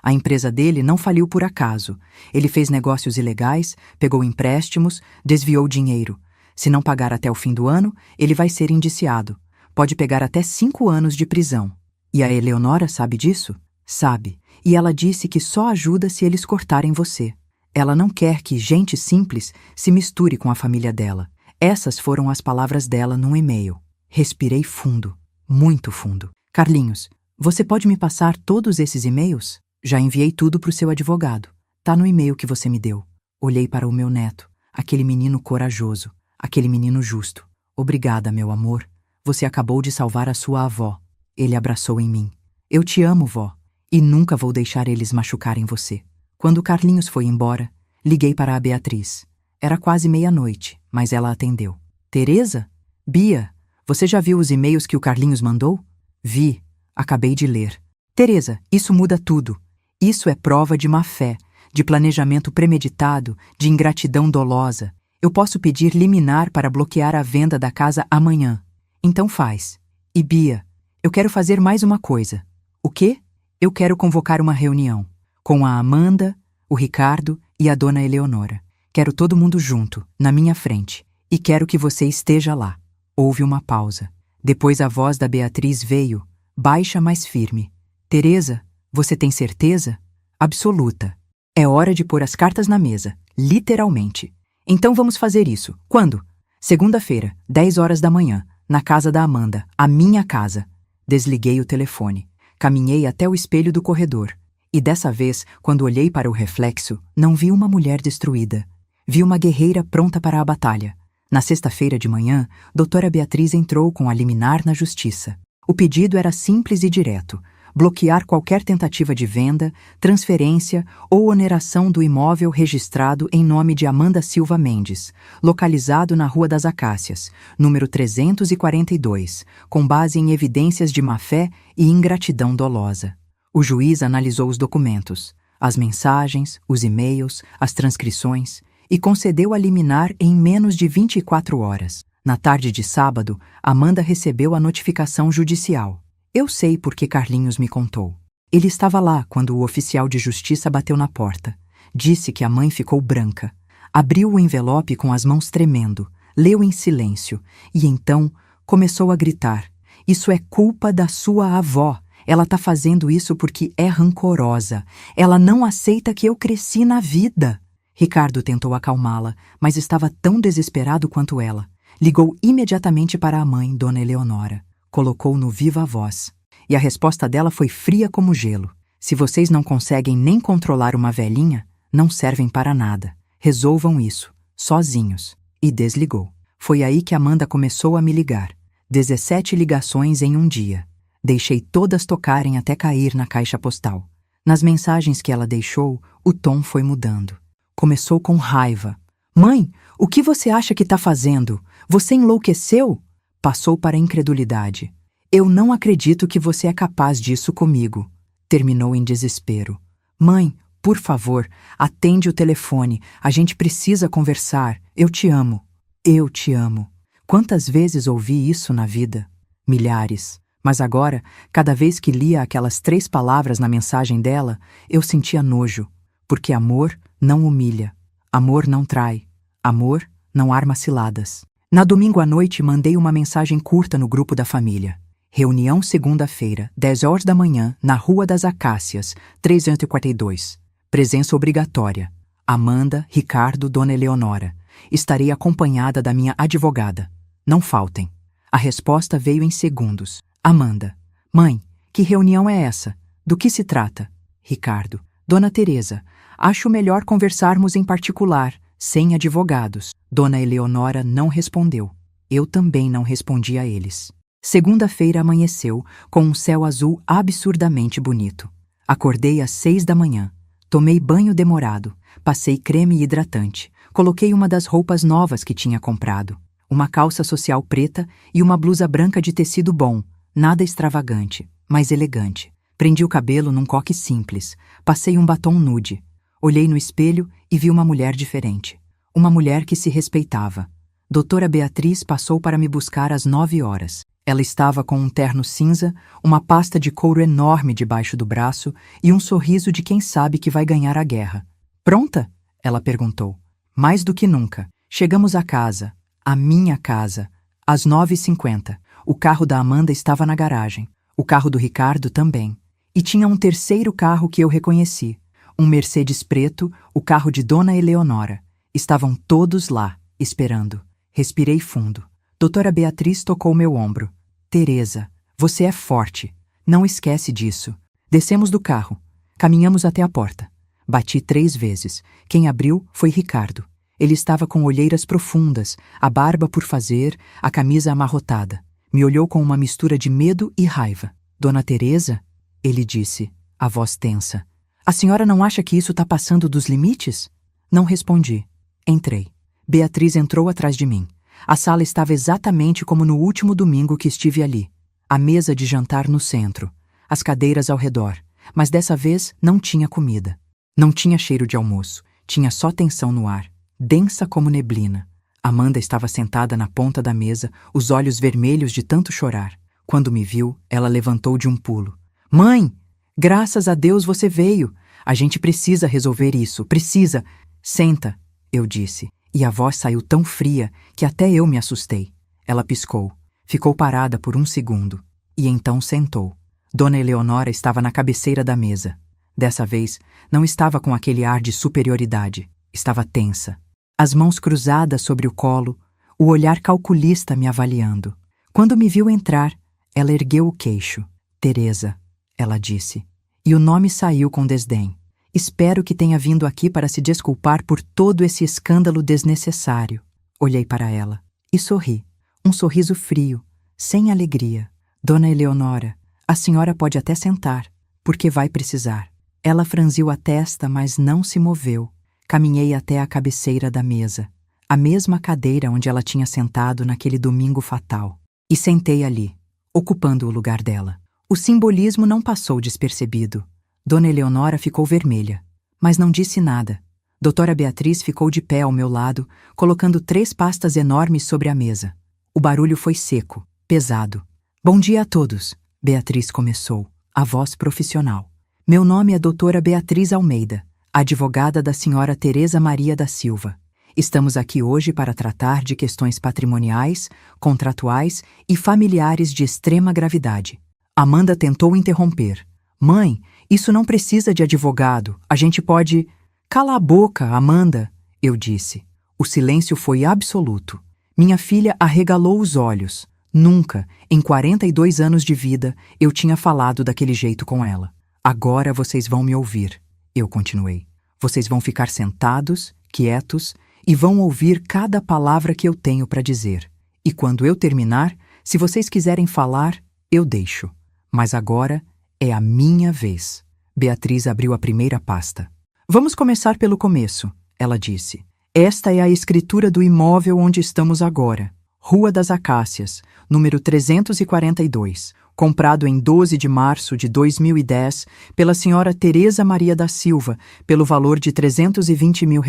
A empresa dele não faliu por acaso. Ele fez negócios ilegais, pegou empréstimos, desviou dinheiro. Se não pagar até o fim do ano, ele vai ser indiciado. Pode pegar até 5 anos de prisão. E a Eleonora sabe disso? Sabe. E ela disse que só ajuda se eles cortarem você. Ela não quer que gente simples se misture com a família dela. Essas foram as palavras dela num e-mail. Respirei fundo, muito fundo. Carlinhos, você pode me passar todos esses e-mails? Já enviei tudo para o seu advogado. Tá no e-mail que você me deu. Olhei para o meu neto, aquele menino corajoso, aquele menino justo. Obrigada, meu amor. Você acabou de salvar a sua avó. Ele abraçou em mim. Eu te amo, vó, e nunca vou deixar eles machucarem você. Quando Carlinhos foi embora, liguei para a Beatriz. Era quase meia-noite, mas ela atendeu. Teresa? Bia, você já viu os e-mails que o Carlinhos mandou? Vi. Acabei de ler. Teresa, isso muda tudo. Isso é prova de má-fé, de planejamento premeditado, de ingratidão dolosa. Eu posso pedir liminar para bloquear a venda da casa amanhã. Então faz. E Bia, eu quero fazer mais uma coisa. O quê? Eu quero convocar uma reunião. Com a Amanda, o Ricardo e a dona Eleonora. Quero todo mundo junto, na minha frente. E quero que você esteja lá. Houve uma pausa. Depois a voz da Beatriz veio, baixa, mas firme. Teresa, você tem certeza? Absoluta. É hora de pôr as cartas na mesa, literalmente. Então vamos fazer isso. Quando? Segunda-feira, 10 horas da manhã, na casa da Amanda, a minha casa. Desliguei o telefone. Caminhei até o espelho do corredor. E dessa vez, quando olhei para o reflexo, não vi uma mulher destruída. Vi uma guerreira pronta para a batalha. Na sexta-feira de manhã, doutora Beatriz entrou com a liminar na justiça. O pedido era simples e direto: bloquear qualquer tentativa de venda, transferência ou oneração do imóvel registrado em nome de Amanda Silva Mendes, localizado na Rua das Acácias, número 342, com base em evidências de má-fé e ingratidão dolosa. O juiz analisou os documentos, as mensagens, os e-mails, as transcrições e concedeu a liminar em menos de 24 horas. Na tarde de sábado, Amanda recebeu a notificação judicial. Eu sei porque Carlinhos me contou. Ele estava lá quando o oficial de justiça bateu na porta. Disse que a mãe ficou branca. Abriu o envelope com as mãos tremendo, leu em silêncio e então começou a gritar: "Isso é culpa da sua avó. Ela tá fazendo isso porque é rancorosa. Ela não aceita que eu cresci na vida." Ricardo tentou acalmá-la, mas estava tão desesperado quanto ela. Ligou imediatamente para a mãe, dona Eleonora. Colocou no viva voz. E a resposta dela foi fria como gelo. "Se vocês não conseguem nem controlar uma velhinha, não servem para nada. Resolvam isso, sozinhos." E desligou. Foi aí que Amanda começou a me ligar. 17 ligações em um dia. Deixei todas tocarem até cair na caixa postal. Nas mensagens que ela deixou, o tom foi mudando. Começou com raiva. "Mãe, o que você acha que está fazendo? Você enlouqueceu?" Passou para a incredulidade. "Eu não acredito que você é capaz disso comigo." Terminou em desespero. "Mãe, por favor, atende o telefone. A gente precisa conversar. Eu te amo." Eu te amo. Quantas vezes ouvi isso na vida? Milhares. Mas agora, cada vez que lia aquelas 3 palavras na mensagem dela, eu sentia nojo. Porque amor não humilha. Amor não trai. Amor não arma ciladas. Na domingo à noite, mandei uma mensagem curta no grupo da família. Reunião segunda-feira, 10 horas da manhã, na Rua das Acácias, 342. Presença obrigatória. Amanda, Ricardo, Dona Eleonora. Estarei acompanhada da minha advogada. Não faltem. A resposta veio em segundos. Amanda. Mãe, que reunião é essa? Do que se trata? Ricardo. Dona Teresa, acho melhor conversarmos em particular, sem advogados. Dona Eleonora não respondeu. Eu também não respondi a eles. Segunda-feira amanheceu, com um céu azul absurdamente bonito. Acordei às 6 da manhã. Tomei banho demorado, passei creme hidratante, coloquei uma das roupas novas que tinha comprado, uma calça social preta e uma blusa branca de tecido bom, nada extravagante, mas elegante. Prendi o cabelo num coque simples, passei um batom nude. Olhei no espelho e vi uma mulher diferente. Uma mulher que se respeitava. Doutora Beatriz passou para me buscar às 9 horas. Ela estava com um terno cinza, uma pasta de couro enorme debaixo do braço e um sorriso de quem sabe que vai ganhar a guerra. Pronta? Ela perguntou. Mais do que nunca. Chegamos à casa, a minha casa, às 9h50. O carro da Amanda estava na garagem. O carro do Ricardo também. E tinha um terceiro carro que eu reconheci. Um Mercedes preto, o carro de Dona Eleonora. Estavam todos lá, esperando. Respirei fundo. Doutora Beatriz tocou meu ombro. Teresa, você é forte. Não esquece disso. Descemos do carro. Caminhamos até a porta. Bati 3 vezes. Quem abriu foi Ricardo. Ele estava com olheiras profundas, a barba por fazer, a camisa amarrotada. Me olhou com uma mistura de medo e raiva. Dona Teresa? Ele disse, a voz tensa. A senhora não acha que isso está passando dos limites? Não respondi. Entrei. Beatriz entrou atrás de mim. A sala estava exatamente como no último domingo que estive ali. A mesa de jantar no centro, as cadeiras ao redor, mas dessa vez não tinha comida. Não tinha cheiro de almoço, tinha só tensão no ar, densa como neblina. Amanda estava sentada na ponta da mesa, os olhos vermelhos de tanto chorar. Quando me viu, ela levantou de um pulo. Mãe, graças a Deus você veio. A gente precisa resolver isso, precisa. Senta, eu disse. E a voz saiu tão fria que até eu me assustei. Ela piscou. Ficou parada por um segundo. E então sentou. Dona Eleonora estava na cabeceira da mesa. Dessa vez, não estava com aquele ar de superioridade. Estava tensa. As mãos cruzadas sobre o colo, o olhar calculista me avaliando. Quando me viu entrar, ela ergueu o queixo. Teresa, ela disse. E o nome saiu com desdém. Espero que tenha vindo aqui para se desculpar por todo esse escândalo desnecessário. Olhei para ela e sorri. Um sorriso frio, sem alegria. Dona Eleonora, a senhora pode até sentar, porque vai precisar. Ela franziu a testa, mas não se moveu. Caminhei até a cabeceira da mesa, a mesma cadeira onde ela tinha sentado naquele domingo fatal. E sentei ali, ocupando o lugar dela. O simbolismo não passou despercebido. Dona Eleonora ficou vermelha, mas não disse nada. Doutora Beatriz ficou de pé ao meu lado, colocando 3 pastas enormes sobre a mesa. O barulho foi seco, pesado. Bom dia a todos, Beatriz começou, a voz profissional. Meu nome é doutora Beatriz Almeida, advogada da senhora Teresa Maria da Silva. Estamos aqui hoje para tratar de questões patrimoniais, contratuais e familiares de extrema gravidade. Amanda tentou interromper. Mãe, isso não precisa de advogado. A gente pode... Cala a boca, Amanda, eu disse. O silêncio foi absoluto. Minha filha arregalou os olhos. Nunca, em 42 anos de vida, eu tinha falado daquele jeito com ela. Agora vocês vão me ouvir, eu continuei. Vocês vão ficar sentados, quietos, e vão ouvir cada palavra que eu tenho para dizer. E quando eu terminar, se vocês quiserem falar, eu deixo. Mas agora é a minha vez. Beatriz abriu a primeira pasta. Vamos começar pelo começo, ela disse. Esta é a escritura do imóvel onde estamos agora. Rua das Acácias, número 342, comprado em 12 de março de 2010 pela senhora Teresa Maria da Silva, pelo valor de R$320 mil,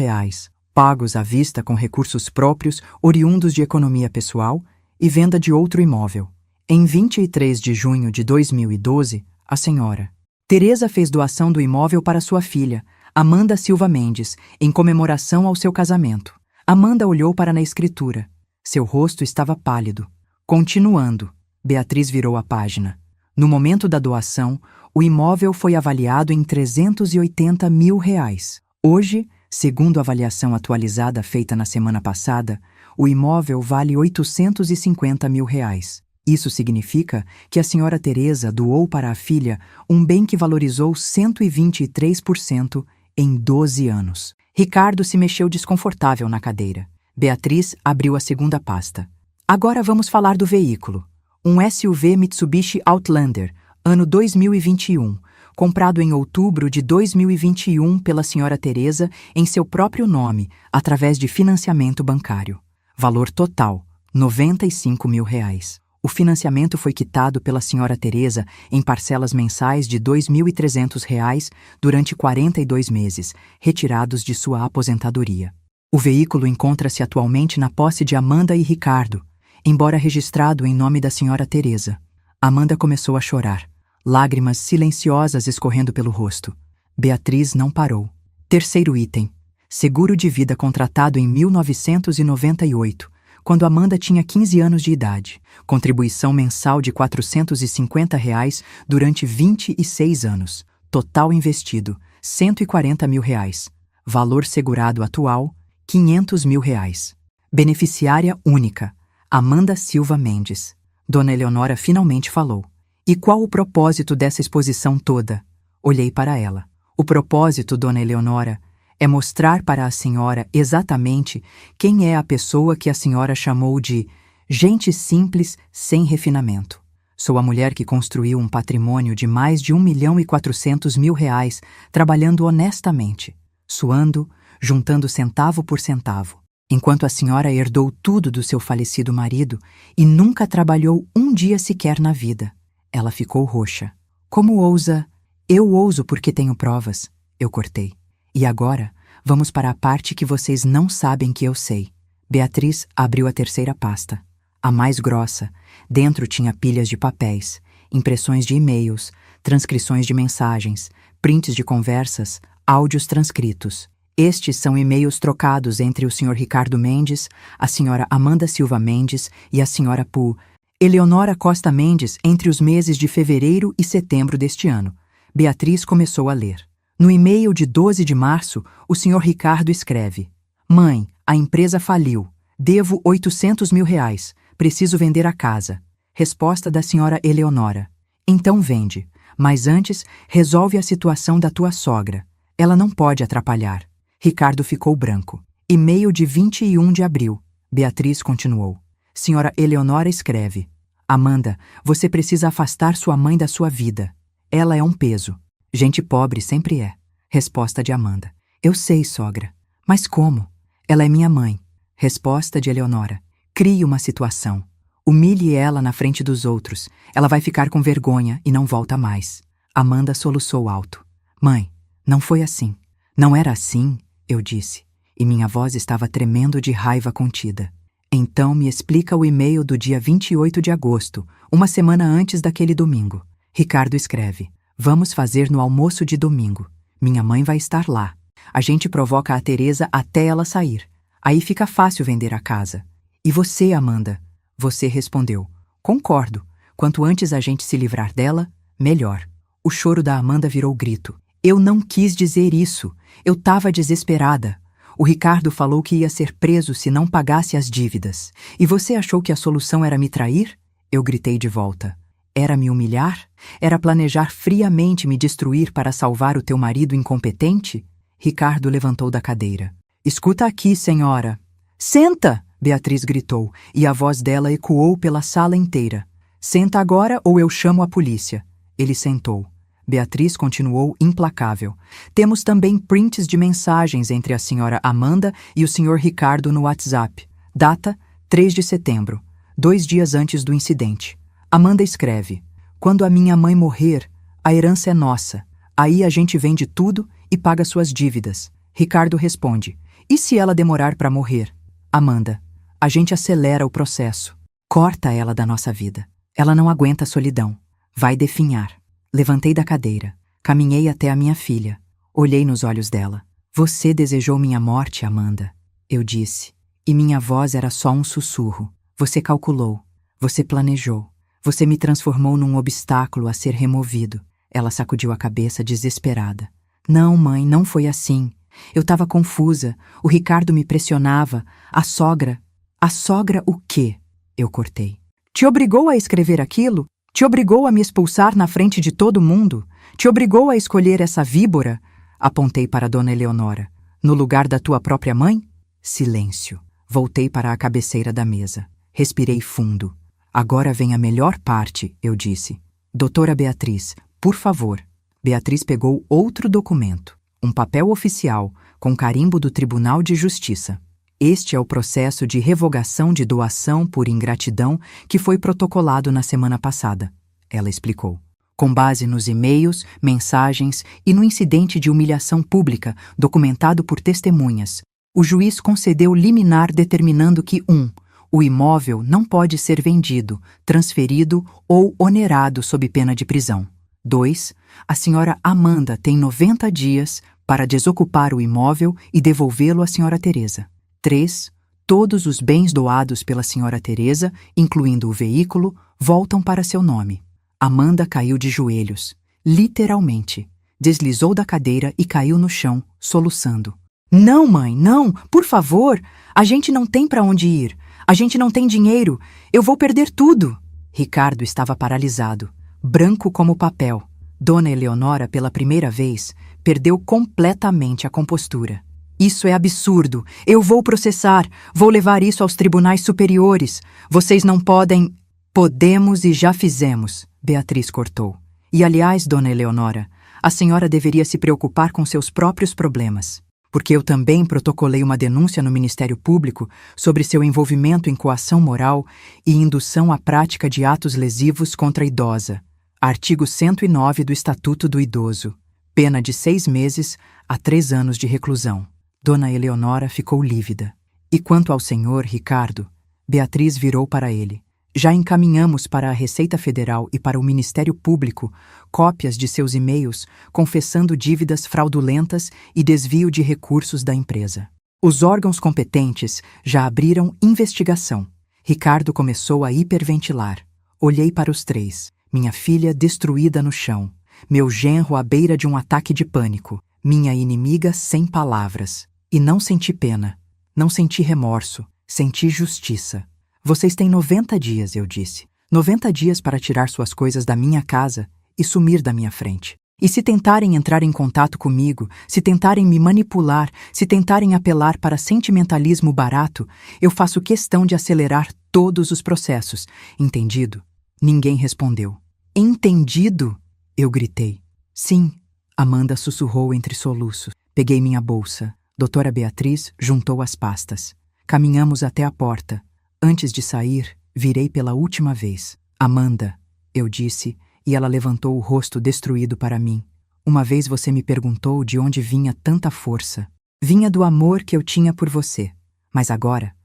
pagos à vista com recursos próprios oriundos de economia pessoal e venda de outro imóvel. Em 23 de junho de 2012, a senhora Teresa fez doação do imóvel para sua filha, Amanda Silva Mendes, em comemoração ao seu casamento. Amanda olhou para na escritura. Seu rosto estava pálido. Continuando, Beatriz virou a página. No momento da doação, o imóvel foi avaliado em R$380 mil. Hoje, segundo a avaliação atualizada feita na semana passada, o imóvel vale R$850 mil. Isso significa que a senhora Teresa doou para a filha um bem que valorizou 123% em 12 anos. Ricardo se mexeu desconfortável na cadeira. Beatriz abriu a segunda pasta. Agora vamos falar do veículo. Um SUV Mitsubishi Outlander, ano 2021, comprado em outubro de 2021 pela senhora Teresa em seu próprio nome, através de financiamento bancário. Valor total, R$95 mil. O financiamento foi quitado pela senhora Teresa em parcelas mensais de R$2.300 durante 42 meses, retirados de sua aposentadoria. O veículo encontra-se atualmente na posse de Amanda e Ricardo, embora registrado em nome da senhora Teresa. Amanda começou a chorar, lágrimas silenciosas escorrendo pelo rosto. Beatriz não parou. Terceiro item. Seguro de vida contratado em 1998. Quando Amanda tinha 15 anos de idade. Contribuição mensal de R$450 durante 26 anos. Total investido, R$140 mil. Valor segurado atual, R$500 mil. Beneficiária única, Amanda Silva Mendes. Dona Eleonora finalmente falou. E qual o propósito dessa exposição toda? Olhei para ela. O propósito, Dona Eleonora, é mostrar para a senhora exatamente quem é a pessoa que a senhora chamou de gente simples sem refinamento. Sou a mulher que construiu um patrimônio de mais de R$1.400.000 trabalhando honestamente, suando, juntando centavo por centavo, enquanto a senhora herdou tudo do seu falecido marido e nunca trabalhou um dia sequer na vida. Ela ficou roxa. Como ousa? Eu ouso porque tenho provas. Eu cortei. E agora, vamos para a parte que vocês não sabem que eu sei. Beatriz abriu a terceira pasta. A mais grossa. Dentro tinha pilhas de papéis, impressões de e-mails, transcrições de mensagens, prints de conversas, áudios transcritos. Estes são e-mails trocados entre o Sr. Ricardo Mendes, a Sra. Amanda Silva Mendes e a Sra. Eleonora Costa Mendes entre os meses de fevereiro e setembro deste ano. Beatriz começou a ler. No e-mail de 12 de março, o Sr. Ricardo escreve: Mãe, a empresa faliu. Devo R$800 mil. Preciso vender a casa. Resposta da Sra. Eleonora: Então vende, mas antes resolve a situação da tua sogra. Ela não pode atrapalhar. Ricardo ficou branco. E-mail de 21 de abril. Beatriz continuou. Sra. Eleonora escreve: Amanda, você precisa afastar sua mãe da sua vida. Ela é um peso. Gente pobre sempre é. Resposta de Amanda. Eu sei, sogra. Mas como? Ela é minha mãe. Resposta de Eleonora. Crie uma situação. Humilhe ela na frente dos outros. Ela vai ficar com vergonha e não volta mais. Amanda soluçou alto. Mãe, não foi assim. Não era assim, eu disse. E minha voz estava tremendo de raiva contida. Então me explica o e-mail do dia 28 de agosto, uma semana antes daquele domingo. Ricardo escreve. Vamos fazer no almoço de domingo. Minha mãe vai estar lá. A gente provoca a Teresa até ela sair. Aí fica fácil vender a casa. E você, Amanda? Você respondeu. Concordo. Quanto antes a gente se livrar dela, melhor. O choro da Amanda virou grito. Eu não quis dizer isso. Eu estava desesperada. O Ricardo falou que ia ser preso se não pagasse as dívidas. E você achou que a solução era me trair? Eu gritei de volta. Era me humilhar? Era planejar friamente me destruir para salvar o teu marido incompetente? Ricardo levantou da cadeira. Escuta aqui, senhora. Senta! Beatriz gritou, e a voz dela ecoou pela sala inteira. Senta agora ou eu chamo a polícia. Ele sentou. Beatriz continuou implacável. Temos também prints de mensagens entre a senhora Amanda e o senhor Ricardo no WhatsApp. Data: 3 de setembro, 2 dias antes do incidente. Amanda escreve: Quando a minha mãe morrer, a herança é nossa. Aí a gente vende tudo e paga suas dívidas. Ricardo responde: E se ela demorar para morrer? Amanda: A gente acelera o processo. Corta ela da nossa vida. Ela não aguenta a solidão. Vai definhar. Levantei da cadeira. Caminhei até a minha filha. Olhei nos olhos dela. Você desejou minha morte, Amanda, eu disse. E minha voz era só um sussurro. Você calculou. Você planejou. Você me transformou num obstáculo a ser removido. Ela sacudiu a cabeça desesperada. Não, mãe, não foi assim. Eu estava confusa. O Ricardo me pressionava. A sogra... A sogra o quê? Eu cortei. Te obrigou a escrever aquilo? Te obrigou a me expulsar na frente de todo mundo? Te obrigou a escolher essa víbora? Apontei para Dona Eleonora. No lugar da tua própria mãe? Silêncio. Voltei para a cabeceira da mesa. Respirei fundo. Agora vem a melhor parte, eu disse. Doutora Beatriz, por favor. Beatriz pegou outro documento. Um papel oficial, com carimbo do Tribunal de Justiça. Este é o processo de revogação de doação por ingratidão que foi protocolado na semana passada, ela explicou. Com base nos e-mails, mensagens e no incidente de humilhação pública documentado por testemunhas, o juiz concedeu liminar determinando que 1. O imóvel não pode ser vendido, transferido ou onerado sob pena de prisão. 2. A senhora Amanda tem 90 dias para desocupar o imóvel e devolvê-lo à senhora Teresa. 3. Todos os bens doados pela senhora Teresa, incluindo o veículo, voltam para seu nome. Amanda caiu de joelhos, literalmente. Deslizou da cadeira e caiu no chão, soluçando. Não, mãe, não, por favor. A gente não tem para onde ir. A gente não tem dinheiro. Eu vou perder tudo. Ricardo estava paralisado, branco como papel. Dona Eleonora, pela primeira vez, perdeu completamente a compostura. Isso é absurdo. Eu vou processar. Vou levar isso aos tribunais superiores. Vocês não podem... Podemos e já fizemos, Beatriz cortou. E, aliás, Dona Eleonora, a senhora deveria se preocupar com seus próprios problemas. Porque eu também protocolei uma denúncia no Ministério Público sobre seu envolvimento em coação moral e indução à prática de atos lesivos contra a idosa. Artigo 109 do Estatuto do Idoso. Pena de 6 meses a 3 anos de reclusão. Dona Eleonora ficou lívida. E quanto ao senhor Ricardo, Beatriz virou para ele. Já encaminhamos para a Receita Federal e para o Ministério Público cópias de seus e-mails confessando dívidas fraudulentas e desvio de recursos da empresa. Os órgãos competentes já abriram investigação. Ricardo começou a hiperventilar. Olhei para os 3. Minha filha destruída no chão. Meu genro à beira de um ataque de pânico. Minha inimiga sem palavras. E não senti pena. Não senti remorso. Senti justiça. Vocês têm 90 dias, eu disse. 90 dias para tirar suas coisas da minha casa e sumir da minha frente. E se tentarem entrar em contato comigo, se tentarem me manipular, se tentarem apelar para sentimentalismo barato, eu faço questão de acelerar todos os processos. Entendido? Ninguém respondeu. Entendido? Eu gritei. Sim, Amanda sussurrou entre soluços. Peguei minha bolsa. Doutora Beatriz juntou as pastas. Caminhamos até a porta. Antes de sair, virei pela última vez. Amanda, eu disse, e ela levantou o rosto destruído para mim. Uma vez você me perguntou de onde vinha tanta força. Vinha do amor que eu tinha por você. Mas agora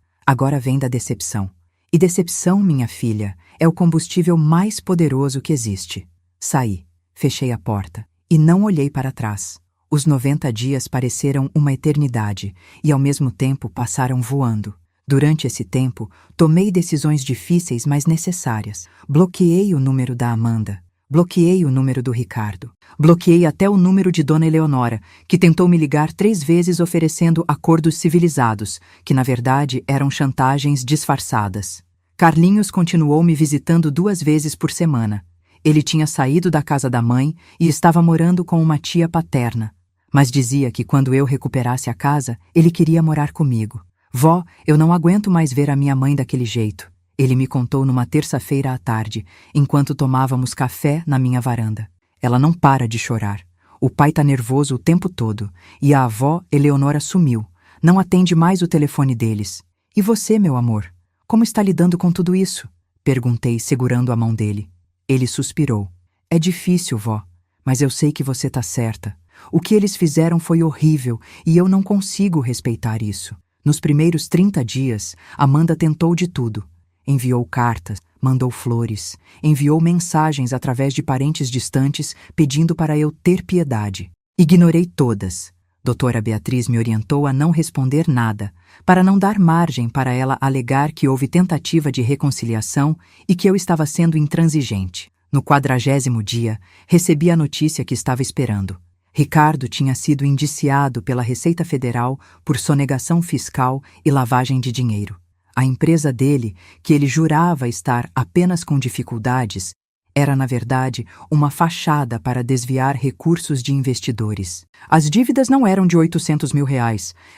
vem da decepção. E decepção, minha filha, é o combustível mais poderoso que existe. Saí, fechei a porta e não olhei para trás. Os 90 dias pareceram uma eternidade e ao mesmo tempo passaram voando. Durante esse tempo, tomei decisões difíceis, mas necessárias. Bloqueei o número da Amanda. Bloqueei o número do Ricardo. Bloqueei até o número de Dona Eleonora, que tentou me ligar 3 vezes oferecendo acordos civilizados, que na verdade eram chantagens disfarçadas. Carlinhos continuou me visitando 2 vezes por semana. Ele tinha saído da casa da mãe e estava morando com uma tia paterna. Mas dizia que quando eu recuperasse a casa, ele queria morar comigo. Vó, eu não aguento mais ver a minha mãe daquele jeito. Ele me contou numa terça-feira à tarde, enquanto tomávamos café na minha varanda. Ela não para de chorar. O pai tá nervoso o tempo todo. E a avó, Eleonora, sumiu. Não atende mais o telefone deles. E você, meu amor? Como está lidando com tudo isso? Perguntei, segurando a mão dele. Ele suspirou. É difícil, vó, mas eu sei que você tá certa. O que eles fizeram foi horrível e eu não consigo respeitar isso. Nos primeiros 30 dias, Amanda tentou de tudo. Enviou cartas, mandou flores, enviou mensagens através de parentes distantes pedindo para eu ter piedade. Ignorei todas. Doutora Beatriz me orientou a não responder nada, para não dar margem para ela alegar que houve tentativa de reconciliação e que eu estava sendo intransigente. No 40º dia, recebi a notícia que estava esperando. Ricardo tinha sido indiciado pela Receita Federal por sonegação fiscal e lavagem de dinheiro. A empresa dele, que ele jurava estar apenas com dificuldades, era, na verdade, uma fachada para desviar recursos de investidores. As dívidas não eram de R$800 mil,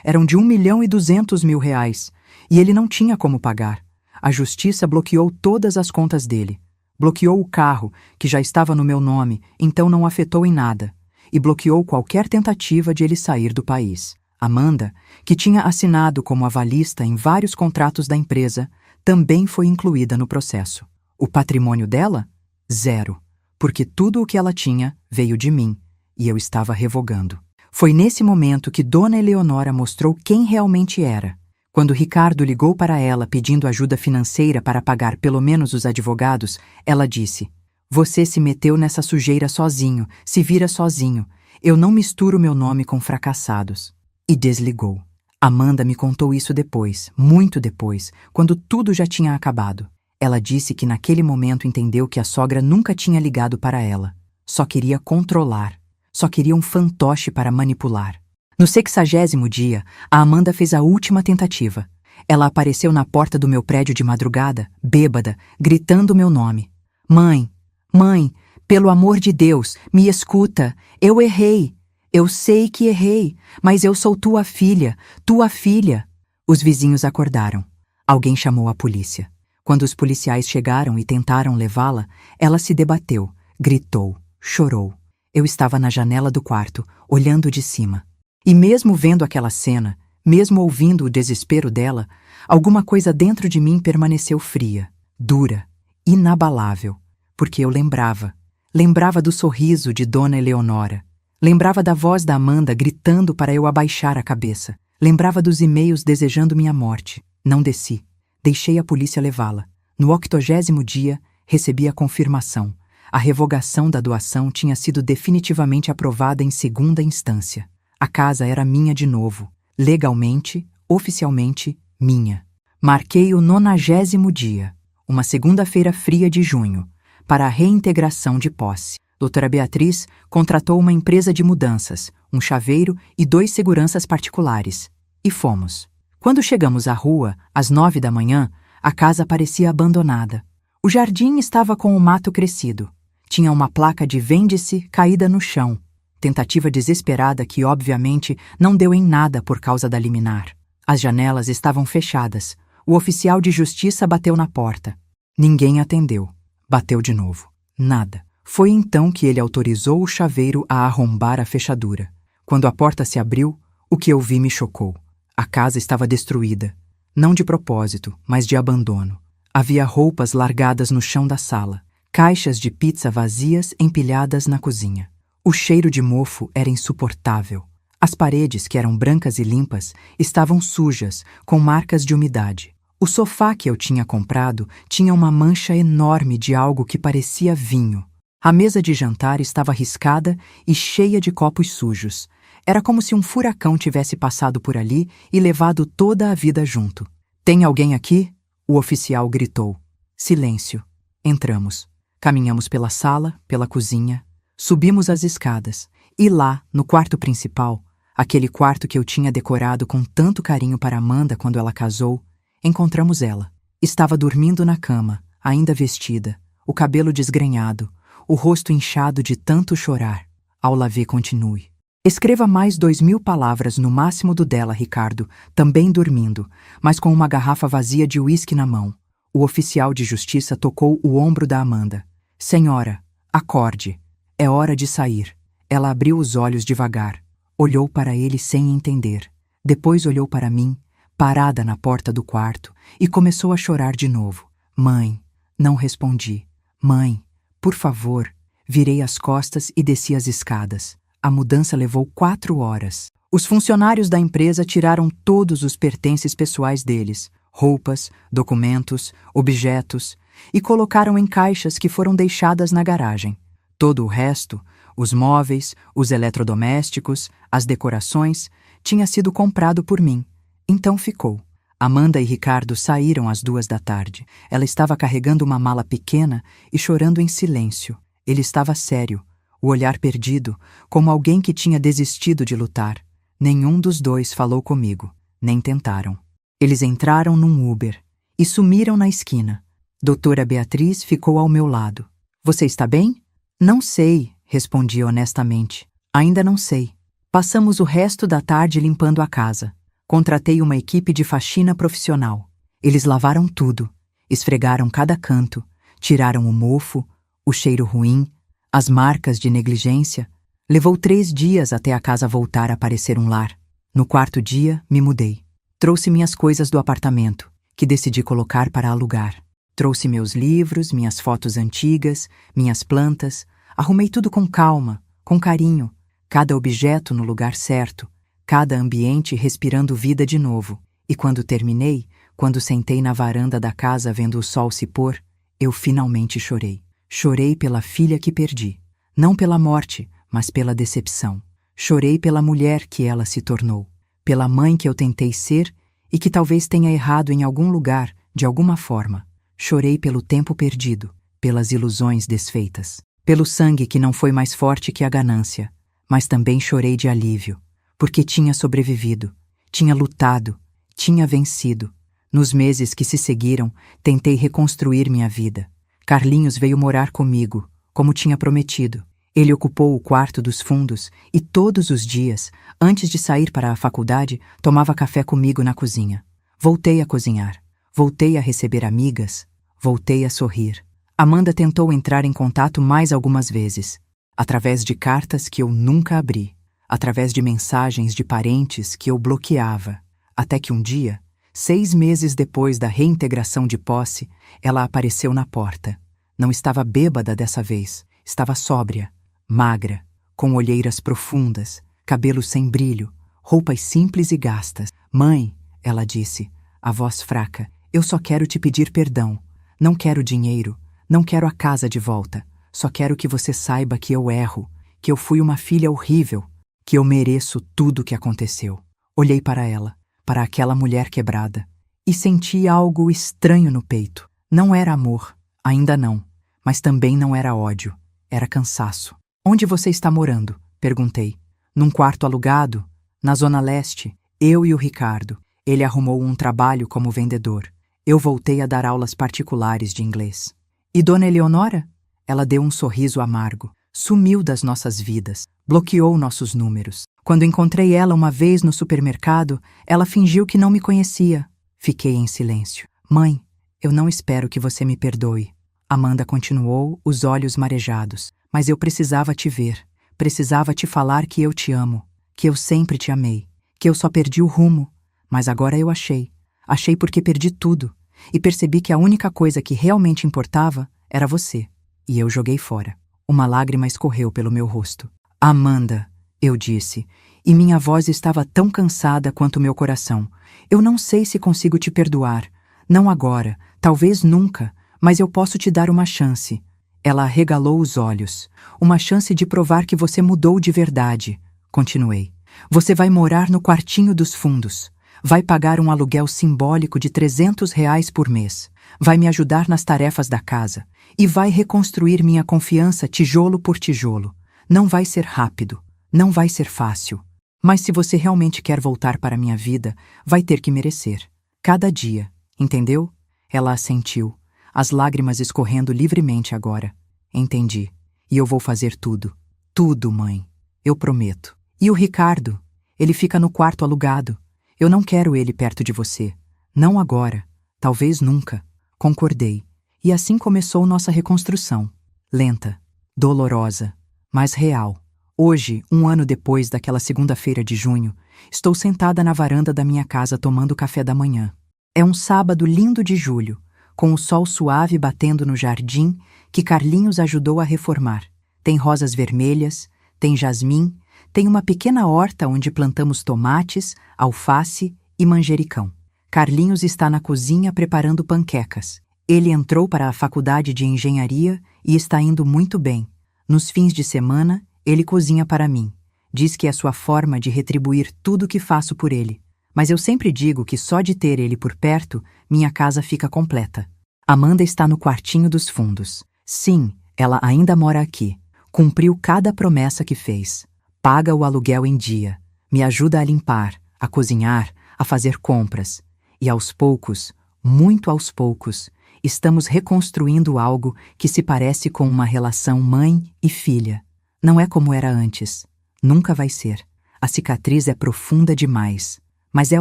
eram de R$1.200.000, e ele não tinha como pagar. A justiça bloqueou todas as contas dele. Bloqueou o carro, que já estava no meu nome, então não afetou em nada, e bloqueou qualquer tentativa de ele sair do país. Amanda, que tinha assinado como avalista em vários contratos da empresa, também foi incluída no processo. O patrimônio dela? 0, porque tudo o que ela tinha veio de mim, e eu estava revogando. Foi nesse momento que Dona Eleonora mostrou quem realmente era. Quando Ricardo ligou para ela pedindo ajuda financeira para pagar pelo menos os advogados, ela disse: "Você se meteu nessa sujeira sozinho, se vira sozinho. Eu não misturo meu nome com fracassados." E desligou. Amanda me contou isso depois, muito depois, quando tudo já tinha acabado. Ela disse que naquele momento entendeu que a sogra nunca tinha ligado para ela. Só queria controlar. Só queria um fantoche para manipular. No 60º dia, a Amanda fez a última tentativa. Ela apareceu na porta do meu prédio de madrugada, bêbada, gritando meu nome. "Mãe, mãe, pelo amor de Deus, me escuta. Eu errei. Eu sei que errei, mas eu sou tua filha, tua filha." Os vizinhos acordaram. Alguém chamou a polícia. Quando os policiais chegaram e tentaram levá-la, ela se debateu, gritou, chorou. Eu estava na janela do quarto, olhando de cima. E mesmo vendo aquela cena, mesmo ouvindo o desespero dela, alguma coisa dentro de mim permaneceu fria, dura, inabalável, porque eu lembrava do sorriso de Dona Eleonora, lembrava da voz da Amanda gritando para eu abaixar a cabeça, lembrava dos e-mails desejando minha morte. Não desci. Deixei a polícia levá-la. No 80º dia, recebi a confirmação. A revogação da doação tinha sido definitivamente aprovada em segunda instância. A casa era minha de novo. Legalmente, oficialmente, minha. Marquei o 90º dia, uma segunda-feira fria de junho, para a reintegração de posse. Doutora Beatriz contratou uma empresa de mudanças, um chaveiro e 2 seguranças particulares. E fomos. Quando chegamos à rua, às 9 da manhã, a casa parecia abandonada. O jardim estava com o mato crescido. Tinha uma placa de "Vende-se" caída no chão. Tentativa desesperada que, obviamente, não deu em nada por causa da liminar. As janelas estavam fechadas. O oficial de justiça bateu na porta. Ninguém atendeu. Bateu de novo. Nada. Foi então que ele autorizou o chaveiro a arrombar a fechadura. Quando a porta se abriu, o que eu vi me chocou. A casa estava destruída, não de propósito, mas de abandono. Havia roupas largadas no chão da sala, caixas de pizza vazias empilhadas na cozinha. O cheiro de mofo era insuportável. As paredes, que eram brancas e limpas, estavam sujas, com marcas de umidade. O sofá que eu tinha comprado tinha uma mancha enorme de algo que parecia vinho. A mesa de jantar estava riscada e cheia de copos sujos. Era como se um furacão tivesse passado por ali e levado toda a vida junto. "Tem alguém aqui?" O oficial gritou. Silêncio. Entramos. Caminhamos pela sala, pela cozinha. Subimos as escadas. E lá, no quarto principal, aquele quarto que eu tinha decorado com tanto carinho para Amanda quando ela casou, encontramos ela. Estava dormindo na cama, ainda vestida, o cabelo desgrenhado, o rosto inchado de tanto chorar. Aulavê continue. Escreva mais 2.000 palavras no máximo do dela, Ricardo, também dormindo, mas com uma garrafa vazia de uísque na mão. O oficial de justiça tocou o ombro da Amanda. "Senhora, acorde. É hora de sair." Ela abriu os olhos devagar. Olhou para ele sem entender. Depois olhou para mim, parada na porta do quarto, e começou a chorar de novo. "Mãe." Não respondi. "Mãe, por favor." Virei as costas e desci as escadas. A mudança levou 4 horas. Os funcionários da empresa tiraram todos os pertences pessoais deles, roupas, documentos, objetos, e colocaram em caixas que foram deixadas na garagem. Todo o resto, os móveis, os eletrodomésticos, as decorações, tinha sido comprado por mim. Então ficou. Amanda e Ricardo saíram às 2 da tarde. Ela estava carregando uma mala pequena e chorando em silêncio. Ele estava sério, o olhar perdido, como alguém que tinha desistido de lutar. Nenhum dos dois falou comigo, nem tentaram. Eles entraram num Uber e sumiram na esquina. Doutora Beatriz ficou ao meu lado. Você está bem? Não sei, respondi honestamente. Ainda não sei. Passamos o resto da tarde limpando a casa. Contratei uma equipe de faxina profissional. Eles lavaram tudo, esfregaram cada canto, tiraram o mofo, o cheiro ruim, as marcas de negligência. Levou 3 dias até a casa voltar a parecer um lar. No 4º dia, me mudei. Trouxe minhas coisas do apartamento, que decidi colocar para alugar. Trouxe meus livros, minhas fotos antigas, minhas plantas. Arrumei tudo com calma, com carinho. Cada objeto no lugar certo. Cada ambiente respirando vida de novo. E quando terminei, quando sentei na varanda da casa vendo o sol se pôr, eu finalmente chorei. Chorei pela filha que perdi. Não pela morte, mas pela decepção. Chorei pela mulher que ela se tornou. Pela mãe que eu tentei ser e que talvez tenha errado em algum lugar, de alguma forma. Chorei pelo tempo perdido, pelas ilusões desfeitas. Pelo sangue que não foi mais forte que a ganância. Mas também chorei de alívio. Porque tinha sobrevivido, tinha lutado, tinha vencido. Nos meses que se seguiram, tentei reconstruir minha vida. Carlinhos veio morar comigo, como tinha prometido. Ele ocupou o quarto dos fundos e todos os dias, antes de sair para a faculdade, tomava café comigo na cozinha. Voltei a cozinhar, voltei a receber amigas, voltei a sorrir. Amanda tentou entrar em contato mais algumas vezes, através de cartas que eu nunca abri. Através de mensagens de parentes que eu bloqueava, até que um dia, 6 meses depois da reintegração de posse, ela apareceu na porta. Não estava bêbada dessa vez, estava sóbria, magra, com olheiras profundas, cabelos sem brilho, roupas simples e gastas. Mãe, ela disse, a voz fraca, eu só quero te pedir perdão. Não quero dinheiro, não quero a casa de volta. Só quero que você saiba que eu erro, que eu fui uma filha horrível, que eu mereço tudo o que aconteceu. Olhei para ela, para aquela mulher quebrada, e senti algo estranho no peito. Não era amor, ainda não, mas também não era ódio, era cansaço. Onde você está morando? Perguntei. Num quarto alugado, na Zona Leste, eu e o Ricardo. Ele arrumou um trabalho como vendedor. Eu voltei a dar aulas particulares de inglês. E Dona Eleonora? Ela deu um sorriso amargo. Sumiu das nossas vidas, bloqueou nossos números. Quando encontrei ela uma vez no supermercado, ela fingiu que não me conhecia. Fiquei em silêncio. Mãe, eu não espero que você me perdoe. Amanda continuou, os olhos marejados. Mas eu precisava te ver. Precisava te falar que eu te amo. Que eu sempre te amei. Que eu só perdi o rumo. Mas agora eu achei. Achei porque perdi tudo. E percebi que a única coisa que realmente importava era você. E eu joguei fora. Uma lágrima escorreu pelo meu rosto. Amanda, eu disse, e minha voz estava tão cansada quanto meu coração. Eu não sei se consigo te perdoar. Não agora, talvez nunca, mas eu posso te dar uma chance. Ela arregalou os olhos. Uma chance de provar que você mudou de verdade. Continuei. Você vai morar no quartinho dos fundos. Vai pagar um aluguel simbólico de R$ 300 por mês. Vai me ajudar nas tarefas da casa. E vai reconstruir minha confiança tijolo por tijolo. Não vai ser rápido. Não vai ser fácil. Mas se você realmente quer voltar para minha vida, vai ter que merecer. Cada dia. Entendeu? Ela assentiu. As lágrimas escorrendo livremente agora. Entendi. E eu vou fazer tudo. Tudo, mãe. Eu prometo. E o Ricardo? Ele fica no quarto alugado. Eu não quero ele perto de você. Não agora. Talvez nunca. Concordei. E assim começou nossa reconstrução. Lenta, dolorosa, mas real. Hoje, 1 ano depois daquela segunda-feira de junho, estou sentada na varanda da minha casa tomando café da manhã. É um sábado lindo de julho, com o sol suave batendo no jardim que Carlinhos ajudou a reformar. Tem rosas vermelhas, tem jasmim, tem uma pequena horta onde plantamos tomates, alface e manjericão. Carlinhos está na cozinha preparando panquecas. Ele entrou para a faculdade de engenharia e está indo muito bem. Nos fins de semana, ele cozinha para mim. Diz que é sua forma de retribuir tudo o que faço por ele. Mas eu sempre digo que só de ter ele por perto, minha casa fica completa. Amanda está no quartinho dos fundos. Sim, ela ainda mora aqui. Cumpriu cada promessa que fez. Paga o aluguel em dia. Me ajuda a limpar, a cozinhar, a fazer compras. E aos poucos, muito aos poucos, estamos reconstruindo algo que se parece com uma relação mãe e filha. Não é como era antes. Nunca vai ser. A cicatriz é profunda demais. Mas é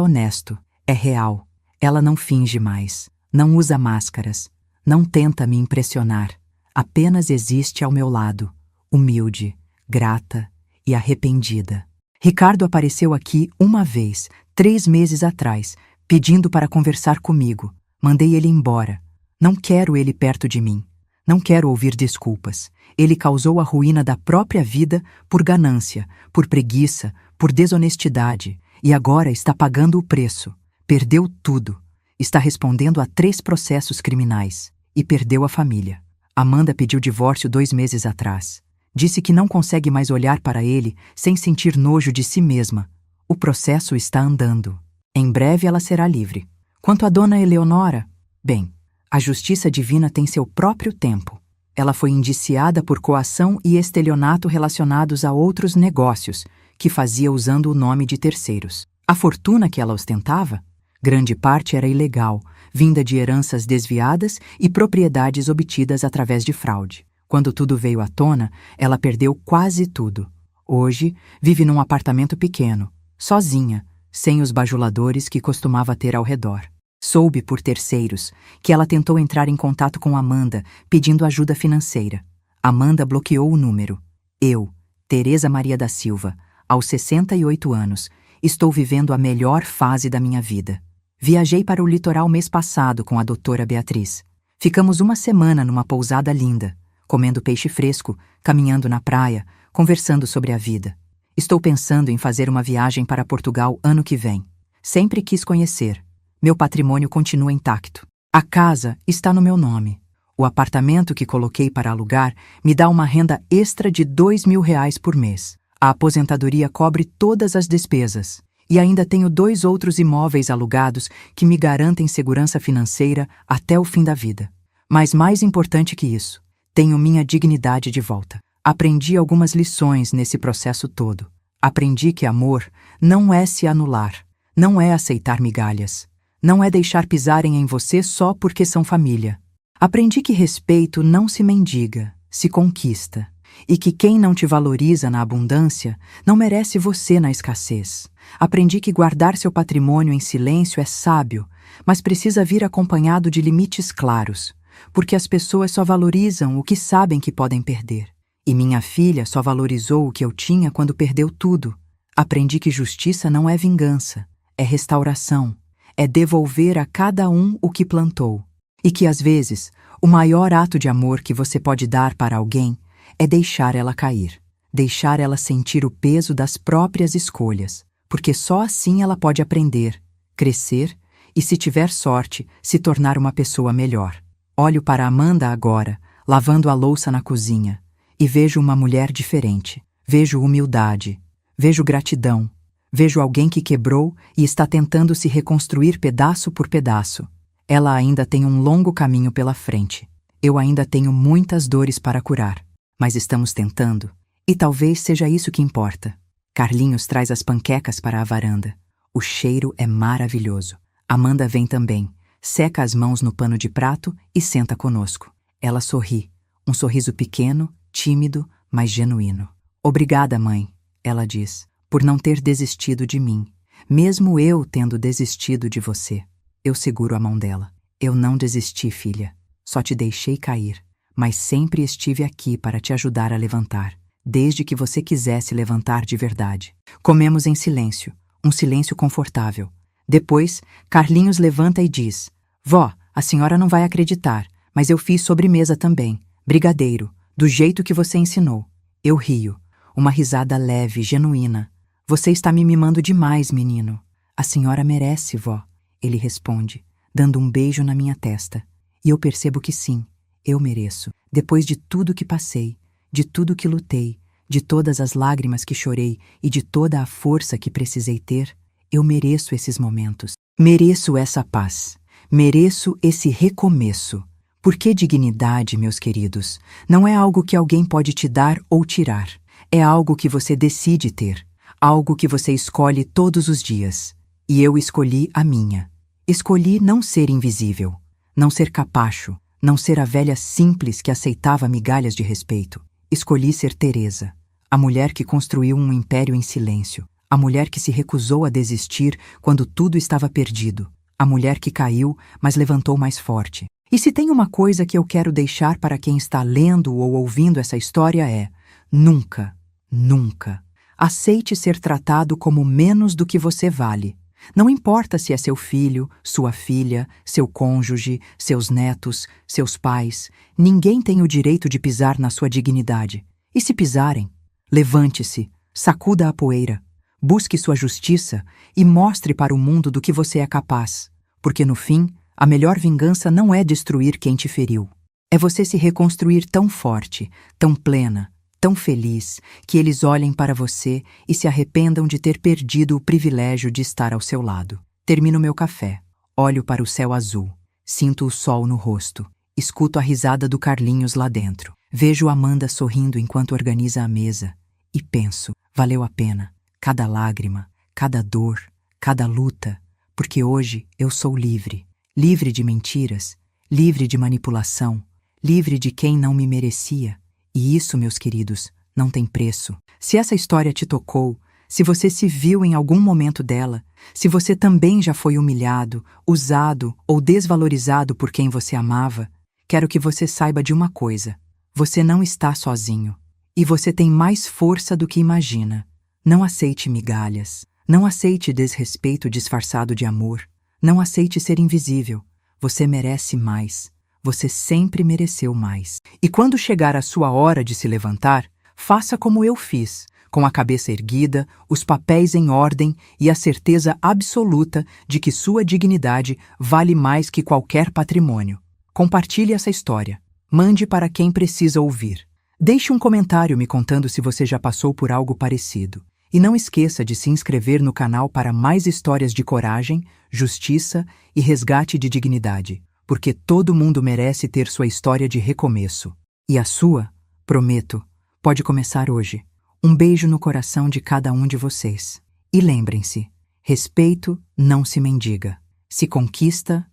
honesto, é real. Ela não finge mais. Não usa máscaras. Não tenta me impressionar. Apenas existe ao meu lado, humilde, grata e arrependida. Ricardo apareceu aqui uma vez, 3 meses atrás, pedindo para conversar comigo. Mandei ele embora. Não quero ele perto de mim. Não quero ouvir desculpas. Ele causou a ruína da própria vida por ganância, por preguiça, por desonestidade, e agora está pagando o preço. Perdeu tudo. Está respondendo a 3 processos criminais. E perdeu a família. Amanda pediu divórcio 2 meses atrás. Disse que não consegue mais olhar para ele sem sentir nojo de si mesma. O processo está andando. Em breve ela será livre. Quanto à dona Eleonora, bem, a justiça divina tem seu próprio tempo. Ela foi indiciada por coação e estelionato relacionados a outros negócios, que fazia usando o nome de terceiros. A fortuna que ela ostentava, grande parte era ilegal, vinda de heranças desviadas e propriedades obtidas através de fraude. Quando tudo veio à tona, ela perdeu quase tudo. Hoje, vive num apartamento pequeno, sozinha, sem os bajuladores que costumava ter ao redor. Soube por terceiros que ela tentou entrar em contato com Amanda, pedindo ajuda financeira. Amanda bloqueou o número. Eu, Teresa Maria da Silva, aos 68 anos, estou vivendo a melhor fase da minha vida. Viajei para o litoral mês passado com a doutora Beatriz. Ficamos uma semana numa pousada linda, comendo peixe fresco, caminhando na praia, conversando sobre a vida. Estou pensando em fazer uma viagem para Portugal ano que vem. Sempre quis conhecer. Meu patrimônio continua intacto. A casa está no meu nome. O apartamento que coloquei para alugar me dá uma renda extra de R$ 2.000 por mês. A aposentadoria cobre todas as despesas. E ainda tenho 2 outros imóveis alugados que me garantem segurança financeira até o fim da vida. Mas mais importante que isso, tenho minha dignidade de volta. Aprendi algumas lições nesse processo todo. Aprendi que amor não é se anular, não é aceitar migalhas, não é deixar pisarem em você só porque são família. Aprendi que respeito não se mendiga, se conquista, e que quem não te valoriza na abundância não merece você na escassez. Aprendi que guardar seu patrimônio em silêncio é sábio, mas precisa vir acompanhado de limites claros, porque as pessoas só valorizam o que sabem que podem perder. E minha filha só valorizou o que eu tinha quando perdeu tudo. Aprendi que justiça não é vingança, é restauração, é devolver a cada um o que plantou. E que, às vezes, o maior ato de amor que você pode dar para alguém é deixar ela cair, deixar ela sentir o peso das próprias escolhas, porque só assim ela pode aprender, crescer e, se tiver sorte, se tornar uma pessoa melhor. Olho para Amanda agora, lavando a louça na cozinha, e vejo uma mulher diferente. Vejo humildade, vejo gratidão, vejo alguém que quebrou e está tentando se reconstruir pedaço por pedaço. Ela ainda tem um longo caminho pela frente. Eu ainda tenho muitas dores para curar, mas estamos tentando, e talvez seja isso que importa. Carlinhos traz as panquecas para a varanda. O cheiro é maravilhoso. Amanda vem também, seca as mãos no pano de prato e senta conosco. Ela sorri, um sorriso pequeno, tímido, mas genuíno. Obrigada, mãe, ela diz, por não ter desistido de mim, mesmo eu tendo desistido de você. Eu seguro a mão dela. Eu não desisti, filha. Só te deixei cair, mas sempre estive aqui para te ajudar a levantar, desde que você quisesse levantar de verdade. Comemos em silêncio, um silêncio confortável. Depois, Carlinhos levanta e diz: Vó, a senhora não vai acreditar, mas eu fiz sobremesa também, brigadeiro, do jeito que você ensinou. Eu rio, uma risada leve, genuína. Você está me mimando demais, menino. A senhora merece, vó, ele responde, dando um beijo na minha testa. E eu percebo que sim, eu mereço, depois de tudo que passei, de tudo que lutei, de todas as lágrimas que chorei e de toda a força que precisei ter, eu mereço esses momentos. Mereço essa paz. Mereço esse recomeço. Porque dignidade, meus queridos, não é algo que alguém pode te dar ou tirar. É algo que você decide ter. Algo que você escolhe todos os dias. E eu escolhi a minha. Escolhi não ser invisível, não ser capacho, não ser a velha simples que aceitava migalhas de respeito. Escolhi ser Teresa, a mulher que construiu um império em silêncio, a mulher que se recusou a desistir quando tudo estava perdido, a mulher que caiu, mas levantou mais forte. E se tem uma coisa que eu quero deixar para quem está lendo ou ouvindo essa história é: nunca, nunca aceite ser tratado como menos do que você vale. Não importa se é seu filho, sua filha, seu cônjuge, seus netos, seus pais, ninguém tem o direito de pisar na sua dignidade. E se pisarem, levante-se, sacuda a poeira, busque sua justiça e mostre para o mundo do que você é capaz, porque no fim, a melhor vingança não é destruir quem te feriu. É você se reconstruir tão forte, tão plena, tão feliz, que eles olhem para você e se arrependam de ter perdido o privilégio de estar ao seu lado. Termino meu café, olho para o céu azul, sinto o sol no rosto, escuto a risada do Carlinhos lá dentro. Vejo Amanda sorrindo enquanto organiza a mesa e penso, valeu a pena, cada lágrima, cada dor, cada luta, porque hoje eu sou livre. Livre de mentiras, livre de manipulação, livre de quem não me merecia. E isso, meus queridos, não tem preço. Se essa história te tocou, se você se viu em algum momento dela, se você também já foi humilhado, usado ou desvalorizado por quem você amava, quero que você saiba de uma coisa: você não está sozinho. E você tem mais força do que imagina. Não aceite migalhas. Não aceite desrespeito disfarçado de amor. Não aceite ser invisível. Você merece mais. Você sempre mereceu mais. E quando chegar a sua hora de se levantar, faça como eu fiz, com a cabeça erguida, os papéis em ordem e a certeza absoluta de que sua dignidade vale mais que qualquer patrimônio. Compartilhe essa história. Mande para quem precisa ouvir. Deixe um comentário me contando se você já passou por algo parecido. E não esqueça de se inscrever no canal para mais histórias de coragem, justiça e resgate de dignidade. Porque todo mundo merece ter sua história de recomeço. E a sua, prometo, pode começar hoje. Um beijo no coração de cada um de vocês. E lembrem-se, respeito não se mendiga, se conquista